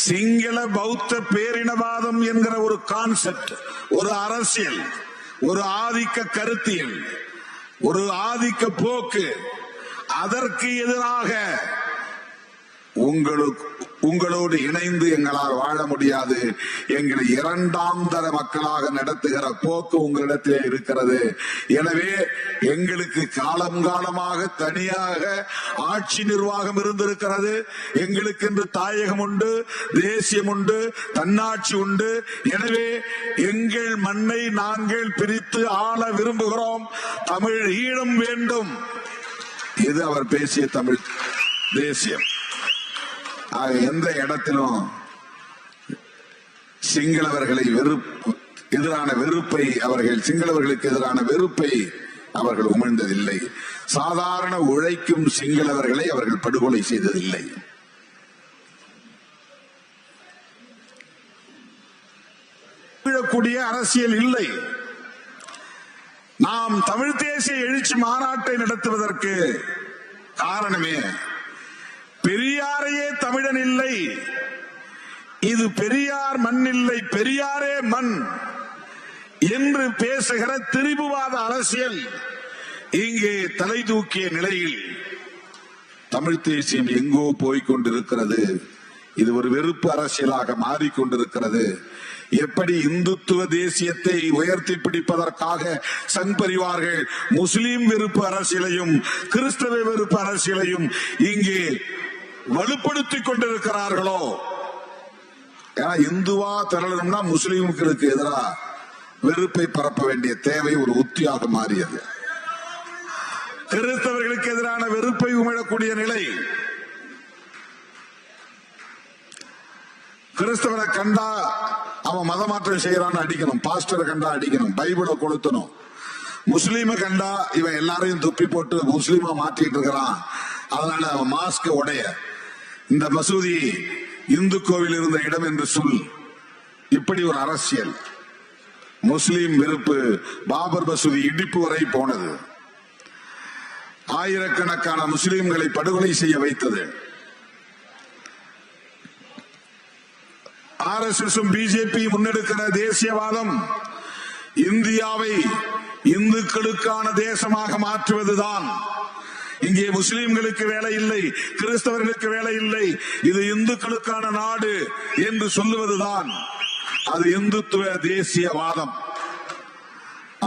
சிங்கள பௌத்த பேரினவாதம் என்கிற ஒரு கான்செப்ட், ஒரு அரசியல், ஒரு ஆதிக்க கருத்தியல், ஒரு ஆதிக்க போக்கு, அதற்கு எதிராக உங்களோடு இணைந்து எங்களால் வாழ முடியாது, எங்களை இரண்டாம் தர மக்களாக நடத்துகிற போக்கு உங்களிடத்திலே இருக்கிறது. எனவே எங்களுக்கு காலம் காலமாக தனியாக ஆட்சி நிர்வாகம் இருந்திருக்கிறது. எங்களுக்கு என்று தாயகம் உண்டு, தேசியம் உண்டு, தன்னாட்சி உண்டு. எனவே எங்கள் மண்ணை நாங்கள் பிரித்து ஆள விரும்புகிறோம். தமிழ் ஈழம் வேண்டும். இது அவர் பேசிய தமிழ் தேசியம். எந்த இடத்திலும் சிங்களவர்களை எதிரான வெறுப்பை அவர்கள், சிங்களவர்களுக்கு எதிரான வெறுப்பை அவர்கள் உமிழ்ந்ததில்லை. சாதாரண உழைக்கும் சிங்களவர்களை அவர்கள் படுகொலை செய்ததில்லை. கூடிய அரசியல் இல்லை. நாம் தமிழ் தேசிய எழுச்சி மாநாட்டை நடத்துவதற்கு காரணமே பெரியாரையே தமிழன் இல்லை, இது பெரியார் மண் இல்லை, பெரியாரே மண் என்று பேசுகிற திரிபுவாத அரசியல் இங்கே தலை தூக்கிய நிலையில் தமிழ் தேசியம் எங்கோ போய்கொண்டிருக்கிறது. இது ஒரு வெறுப்பு அரசியலாக மாறிக்கொண்டிருக்கிறது. எப்படி இந்துத்துவ தேசியத்தை உயர்த்தி பிடிப்பதற்காக சங் பரிவார்கள் முஸ்லிம் வெறுப்பு அரசியலையும் கிறிஸ்தவ வெறுப்பு அரசியலையும் இங்கே வலுப்படுத்திக் கொண்டிருக்கிறார்களோ, ஏன்னா இந்துவா திரளணும்னா முஸ்லிம்களுக்கு எதிராக வெறுப்பை பரப்ப வேண்டிய தேவை ஒரு உத்தியாக மாறியது. கிறிஸ்தவர்களுக்கு எதிரான வெறுப்பை உமிழக்கூடிய நிலை. கிறிஸ்தவரை கண்டா அவன் மதமாற்றம் செய்யறான்னு அடிக்கணும், பாஸ்டரை கண்டா அடிக்கணும், பைபிளை கொளுத்தணும். முஸ்லீமை கண்டா இவன் எல்லாரையும் துப்பி போட்டு முஸ்லீமா மாற்றிட்டு இருக்கிறான், அதனால அவன் மாஸ்க் உடைய, இந்த மசூதி இந்து கோவில் இருந்த இடம் என்று சொல். இப்படி ஒரு அரசியல். முஸ்லிம் வெறுப்பு பாபர் மசூதி இடிப்பு வரை போனது. ஆயிரக்கணக்கான முஸ்லிம்களை படுகொலை செய்ய வைத்தது. RSS பிஜேபி முன்னெடுக்கிற தேசியவாதம் இந்தியாவை இந்துக்களுக்கான தேசமாக மாற்றுவதுதான். இங்கே முஸ்லிம்களுக்கு வேலை இல்லை, கிறிஸ்தவர்களுக்கு வேலை இல்லை, இது இந்துக்களுக்கான நாடு என்று சொல்லுவதுதான். அது இந்துத்துவ தேசியவாதம்.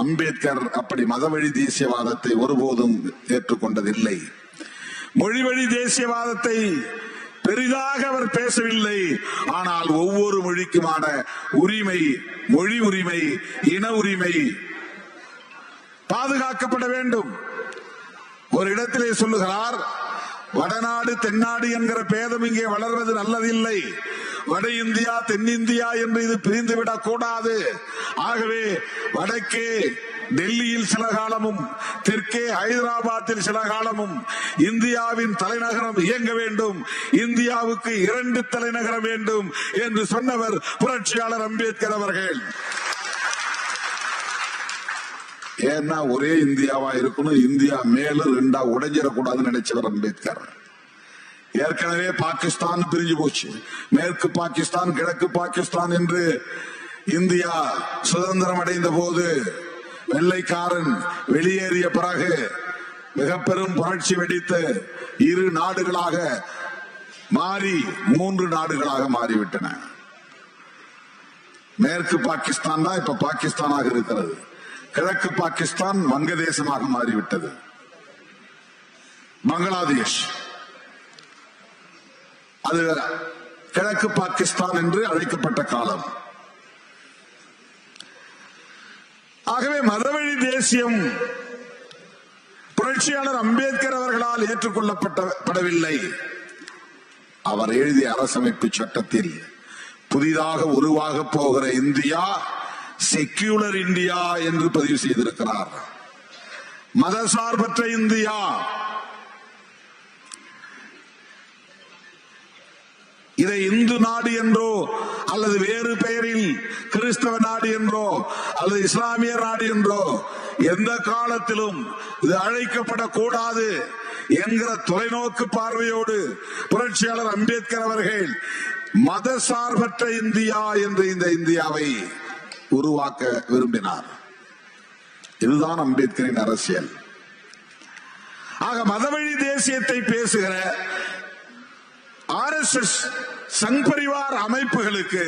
அம்பேத்கர் அப்படி மதவழி தேசியவாதத்தை ஒருபோதும் ஏற்றுக்கொண்டதில்லை. மொழிவழி தேசியவாதத்தை பெரிதாக அவர் பேசவில்லை. ஆனால் ஒவ்வொரு மொழிக்குமான உரிமை, மொழி உரிமை, இன உரிமை பாதுகாக்கப்பட வேண்டும். ஒரு இடத்திலே சொல்லுகிறார், வடநாடு தென்னாடு என்கிற பேதம் இங்கே வளர்வது நல்லதில்லை. வட இந்தியா தென்னிந்தியா என்று இது பிரிந்துவிடக் கூடாது. ஆகவே வடக்கே டெல்லியில் சில காலமும் தெற்கே ஹைதராபாத்தில் சில காலமும் இந்தியாவின் தலைநகரம் இயங்க வேண்டும். இந்தியாவுக்கு 2 தலைநகரம் வேண்டும் என்று சொன்னவர் புரட்சியாளர் அம்பேத்கர் அவர்கள். ஏன்னா ஒரே இந்தியாவா இருக்கணும், இந்தியா மேலும் 2ஆ உடைஞ்சிடக்கூடாதுன்னு நினைச்சவர் அம்பேத்கர். ஏற்கனவே பாகிஸ்தான் பிரிஞ்சு போச்சு. மேற்கு பாகிஸ்தான், கிழக்கு பாகிஸ்தான் என்று இந்தியா சுதந்திரம் அடைந்த போது வெள்ளைக்காரன் வெளியேறிய பிறகு மிக பெரும் புரட்சி வெடித்து 2 நாடுகளாக மாறி 3 நாடுகளாக மாறிவிட்டன. மேற்கு பாகிஸ்தான் தான் இப்ப பாகிஸ்தானாக இருக்கிறது. கிழக்கு பாகிஸ்தான் வங்கதேசமாக மாறிவிட்டது. பங்களாதேஷ் அது கிழக்கு பாகிஸ்தான் என்று அழைக்கப்பட்ட காலம். ஆகவே மதவழி தேசியம் புரட்சியாளர் அம்பேத்கர் அவர்களால் ஏற்றுக்கொள்ளப்படவில்லை. அவர் எழுதிய அரசமைப்பு சட்டத்தில் புதிதாக உருவாக போகிற இந்தியா செக்யூலர் இந்தியா என்று பதிவு செய்திருக்கிறார். மதசார்பற்ற இந்தியா. இதை இந்து நாடு என்றோ அல்லது வேறு பெயரில் கிறிஸ்தவ நாடு என்றோ அல்லது இஸ்லாமிய நாடு என்றோ எந்த காலத்திலும் இது அழைக்கப்படக்கூடாது என்கிற தொலைநோக்கு பார்வையோடு புரட்சியாளர் அம்பேத்கர் அவர்கள் மதசார்பற்ற இந்தியா என்று இந்த இந்தியாவை உருவாக்க விரும்பினார். இதுதான் அம்பேத்கரின் அரசியல். ஆக மதவழி தேசியத்தை பேசுகிற RSS சங் பரிவார் அமைப்புகளுக்கு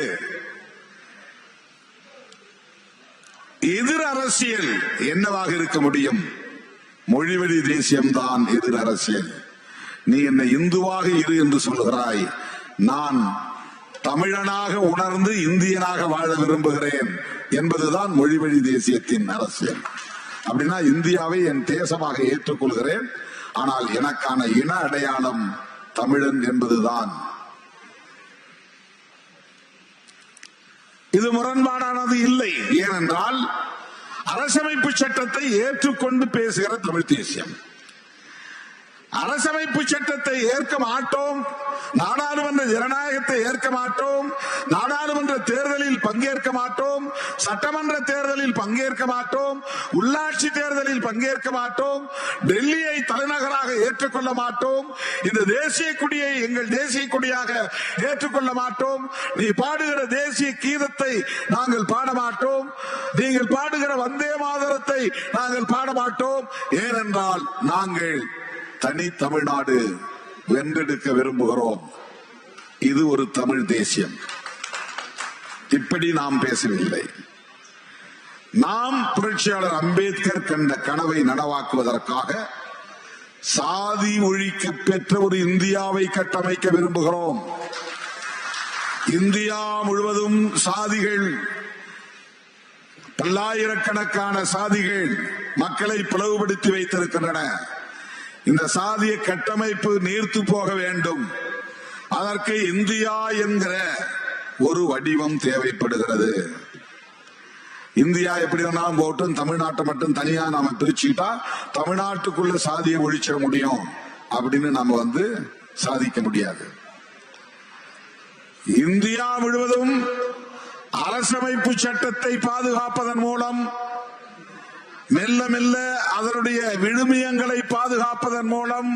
எதிர் அரசியல் என்னவாக இருக்க முடியும்? மொழிவழி தேசியம்தான் எதிர் அரசியல். நீ என்னை இந்துவாக இரு என்று சொல்லுகிறாய், நான் தமிழனாக உணர்ந்து இந்தியனாக வாழ விரும்புகிறேன் என்பதுதான் மொழிவழி தேசியத்தின் அரசியல். அப்படின்னா இந்தியாவை என் தேசமாக ஏற்றுக்கொள்கிறேன், ஆனால் எனக்கான இன அடையாளம் தமிழன் என்பதுதான். இது முரண்பாடானது இல்லை. ஏனென்றால் அரசமைப்பு சட்டத்தை ஏற்றுக்கொண்டு பேசுகிற தமிழ் தேசியம். அரசமைப்பு சட்டத்தை ஏற்க மாட்டோம், நாடாளுமன்ற ஜனநாயகத்தை ஏற்க மாட்டோம், நாடாளுமன்ற தேர்தலில் பங்கேற்க மாட்டோம், சட்டமன்ற தேர்தலில் பங்கேற்க மாட்டோம், உள்ளாட்சி தேர்தலில் பங்கேற்க மாட்டோம், டெல்லியை தலைநகராக ஏற்றுக்கொள்ள மாட்டோம், இந்த தேசிய கொடியை எங்கள் தேசிய கொடியாக ஏற்றுக்கொள்ள மாட்டோம், நீ பாடுகிற தேசிய கீதத்தை நாங்கள் பாட மாட்டோம், நீங்கள் பாடுகிற வந்தே மாதரத்தை நாங்கள் பாட மாட்டோம். ஏனென்றால் நாங்கள் தனி தமிழ்நாடு வென்றெடுக்க விரும்புகிறோம். இது ஒரு தமிழ் தேசியம். இப்படி நாம் பேசவில்லை. நாம் புரட்சியாளர் அம்பேத்கர் கண்ட கனவை நனவாக்குவதற்காக சாதி ஒழிக்க பெற்ற ஒரு இந்தியாவை கட்டமைக்க விரும்புகிறோம். இந்தியா முழுவதும் சாதிகள், பல்லாயிரக்கணக்கான சாதிகள் மக்களை பிளவுபடுத்தி வைத்திருக்கின்றன. இந்த சாதிய கட்டமைப்பு நீர்த்து போக வேண்டும். அதற்கு இந்தியா என்கிற ஒரு வடிவம் தேவைப்படுகிறது. இந்தியா எப்படி வேணாலும் போட்டும், தமிழ்நாட்டை மட்டும் தனியா நாம பிரிச்சுக்கிட்டா தமிழ்நாட்டுக்குள்ள சாதியை ஒழிச்சிட முடியும் அப்படின்னு நாம சாதிக்க முடியாது. இந்தியா முழுவதும் அரசமைப்பு சட்டத்தை பாதுகாப்பதன் மூலம் மெல்ல மெல்ல அதனுடைய விழுமியங்களை பாதுகாப்பதன் மூலம்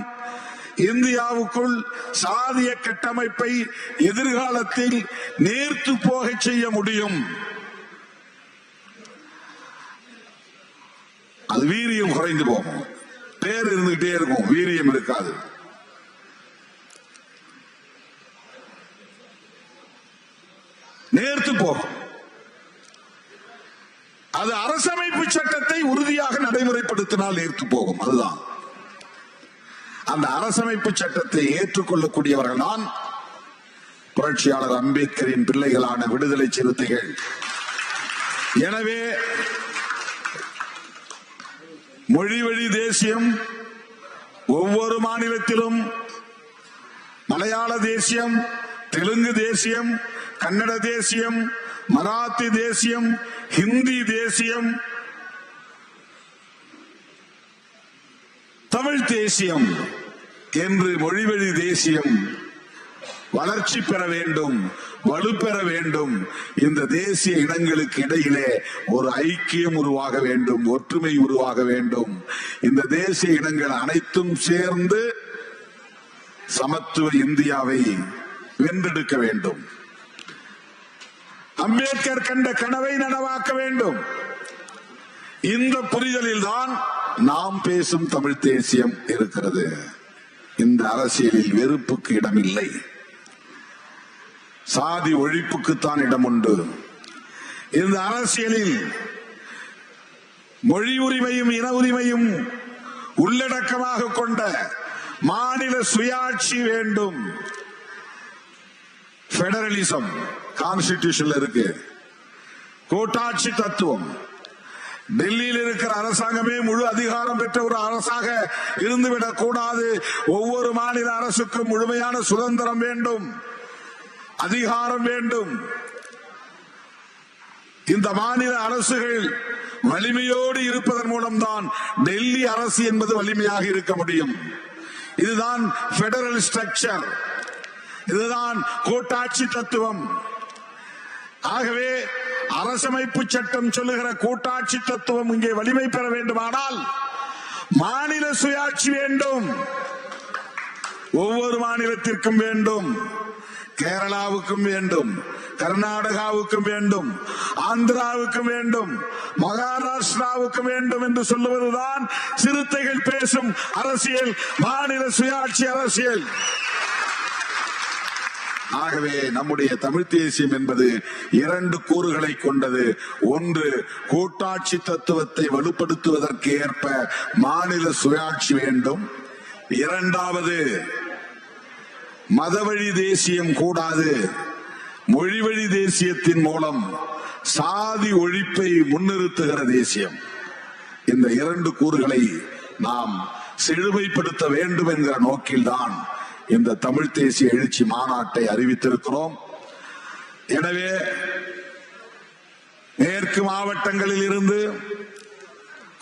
இந்தியாவுக்குள் சாதிய கட்டமைப்பை எதிர்காலத்தில் நேர்த்து போக செய்ய முடியும். அது வீரியம் குறைந்து போகும். பேர் இருந்துகிட்டே இருக்கும், வீரியம் இருக்காது. நேர்த்து போகும். அது அரசமைப்பு சட்டத்தை உறுதியாக நடைமுறைப்படுத்தினால் நேர்த்து போகும். அதுதான் அந்த அரசமைப்பு சட்டத்தை ஏற்றுக்கொள்ளக்கூடியவர்கள் தான் புரட்சியாளர் அம்பேத்கரின் பிள்ளைகளான விடுதலை சிறுத்தைகள். எனவே மொழி வழி தேசியம் ஒவ்வொரு மாநிலத்திலும் மலையாள தேசியம், தெலுங்கு தேசியம், கன்னட தேசியம், மராத்தி தேசியம், ஹிந்தி தேசியம், தமிழ் தேசியம் என்று மொழிவழி தேசியம் வளர்ச்சி பெற வேண்டும், வலுப்பெற வேண்டும். இந்த தேசிய இனங்களுக்கு இடையிலே ஒரு ஐக்கியம் உருவாக வேண்டும், ஒற்றுமை உருவாக வேண்டும். இந்த தேசிய இனங்கள் அனைத்தும் சேர்ந்து சமத்துவ இந்தியாவை வென்றெடுக்க வேண்டும். அம்பேத்கர் கண்ட கனவை நனவாக்க வேண்டும். இந்த புரிதலில் தான் நாம் பேசும் தமிழ் தேசியம் இருக்கிறது. இந்த அரசியலில் வெறுப்புக்கு இடமில்லை, சாதி ஒழிப்புக்குத்தான் இடம் உண்டு. இந்த அரசியலில் மொழி உரிமையும் இன உரிமையும் உள்ளடக்கமாக கொண்ட மாநில சுயாட்சி வேண்டும். பெடரலிசம் கான்ஸ்டிடியூஷன்ல இருக்கு. கூட்டாட்சி தத்துவம். டெல்லியில் இருக்கிற அரசாங்கமே முழு அதிகாரம் பெற்ற ஒரு அரசாக இருந்துவிடக் கூடாது. ஒவ்வொரு மாநில அரசுக்கும் முழுமையான சுதந்திரம் வேண்டும், அதிகாரம் வேண்டும். இந்த மாநில அரசுகள் வலிமையோடு இருப்பதன் மூலம்தான் டெல்லி அரசு என்பது வலிமையாக இருக்க முடியும். இதுதான் பெடரல் ஸ்ட்ரக்சர், இதுதான் கூட்டாட்சி தத்துவம். ஆகவே அரசமைப்பு சட்டம் சொல்லுகிற கூட்டாட்சி தத்துவம் இங்கே வலிமை பெற வேண்டுமானால் மாநில சுயாட்சி வேண்டும். ஒவ்வொரு மாநிலத்திற்கும் வேண்டும். கேரளாவுக்கும் வேண்டும், கர்நாடகாவுக்கும் வேண்டும், ஆந்திராவுக்கும் வேண்டும், மகாராஷ்டிராவுக்கும் வேண்டும் என்று சொல்லுவதுதான் சிறுத்தைகள் பேசும் அரசியல், மாநில சுயாட்சி அரசியல். ஆகவே நம்முடைய தமிழ் தேசியம் என்பது இரண்டு கூறுகளை கொண்டது. ஒன்று, கூட்டாட்சி தத்துவத்தை வலுப்படுத்துவதற்கு ஏற்ப மாநில சுயாட்சி வேண்டும். இரண்டாவது, மதவழி தேசியம் கூடாது, மொழிவழி தேசியத்தின் மூலம் சாதி ஒழிப்பை முன்னிறுத்துகிற தேசியம். இந்த இரண்டு கூறுகளை நாம் செழுமைப்படுத்த வேண்டும் என்கிற நோக்கில்தான் இந்த தமிழ் தேசிய எழுச்சி மாநாட்டை அறிவித்திருக்கிறோம். எனவே மேற்கு மாவட்டங்களில் இருந்து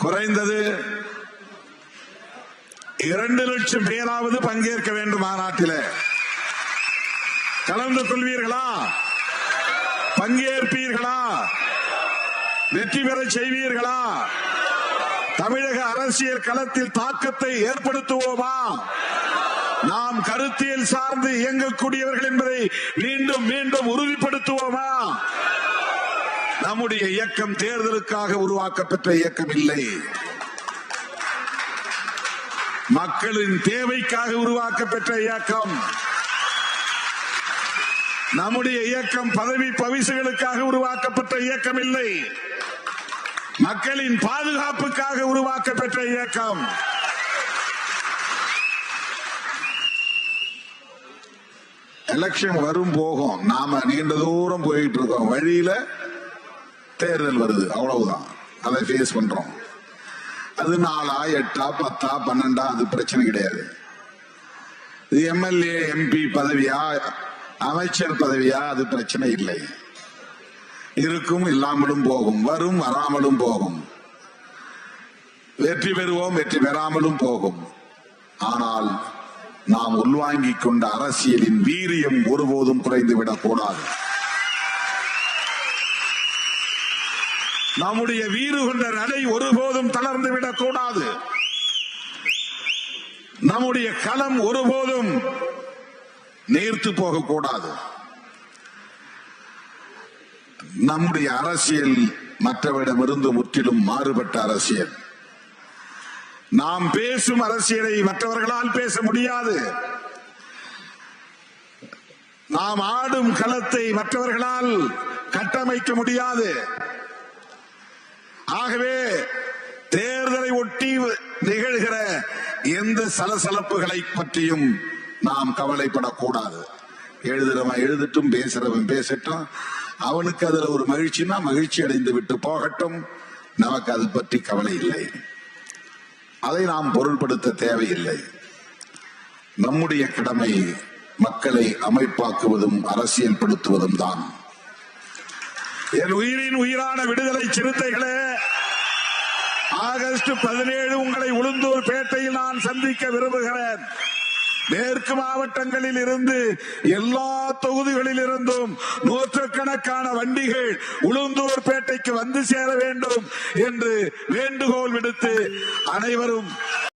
குறைந்தது 2 லட்சம் பேராவது பங்கேற்க வேண்டும். மாநாட்டில் கலந்து கொள்வீர்களா? பங்கேற்பீர்களா? வெற்றி பெற செய்வீர்களா? தமிழக அரசியல் களத்தில் தாக்கத்தை ஏற்படுத்துவோமா? நாம் கருத்தியல் சார்ந்து இயங்கக்கூடியவர்கள் என்பதை மீண்டும் மீண்டும் உறுதிப்படுத்துவோமா? நம்முடைய இயக்கம் தேர்தலுக்காக உருவாக்கப்பட்ட இயக்கம் இல்லை, மக்களின் தேவைக்காக உருவாக்கப்பட்ட இயக்கம். நம்முடைய இயக்கம் பதவி பவிசுகளுக்காக உருவாக்கப்பட்ட இயக்கம் இல்லை, மக்களின் பாதுகாப்புக்காக உருவாக்கப்பட்ட இயக்கம். எலெக்ஷன் வரும் போகும், நாம நீண்ட தூரம் போயிட்டு இருக்கோம், வழியில தேர்தல் வருது, அவ்வளவுதான். அதை ஃபேஸ் பண்றோம். அது 4, 8, 10, 12 அது பிரச்சனை கிடையாது. இது எம்எல்ஏ எம்பி பதவியா, அமைச்சர் பதவியா, அது பிரச்சனை இல்லை. இருக்கும், இல்லாமலும் போகும், வரும், வராமலும் போகும், வெற்றி பெறுவோம், வெற்றி பெறாமலும் போகும். ஆனால் நாம் உள்வாங்கிக் கொண்ட அரசியலின் வீரியம் ஒருபோதும் குறைந்துவிடக் கூடாது. நம்முடைய வீறு கொண்ட நடை ஒருபோதும் தளர்ந்து விடக் கூடாது. நம்முடைய களம் ஒருபோதும் நேர்த்து போகக்கூடாது. நம்முடைய அரசியல் மற்றவரிடமிருந்து முற்றிலும் மாறுபட்ட அரசியல். நாம் பேசும் அரசியலை மற்றவர்களால் பேச முடியாது. நாம் ஆடும் களத்தை மற்றவர்களால் கட்டமைக்க முடியாது. ஆகவே தேர்தலை ஒட்டி நிகழ்கிற எந்த சலசலப்புகளை பற்றியும் நாம் கவலைப்படக்கூடாது. எழுதுறவன் எழுதட்டும், பேசுறவன் பேசட்டும். அவனுக்கு அதுல ஒரு மகிழ்ச்சினா மகிழ்ச்சி அடைந்து விட்டு போகட்டும். நமக்கு அது பற்றி கவலை இல்லை. அதை நாம் பொருள்படுத்த தேவையில்லை. நம்முடைய கடமை மக்களை அமைப்பாக்குவதும் அரசியல் படுத்துவதும் தான். என் உயிரின் உயிரான விடுதலை சிறுத்தைகளே, ஆகஸ்ட் 17 உங்களை உளுந்தூர் பேட்டையில் நான் சந்திக்க விரும்புகிறேன். மேற்கு மாவட்டங்களில் இருந்து எல்லா தொகுதிகளில் இருந்தும் நூற்றுக்கணக்கான வண்டிகள் உளுந்தூர் பேட்டைக்கு வந்து சேர வேண்டும் என்று வேண்டுகோள் விடுத்து அனைவரும்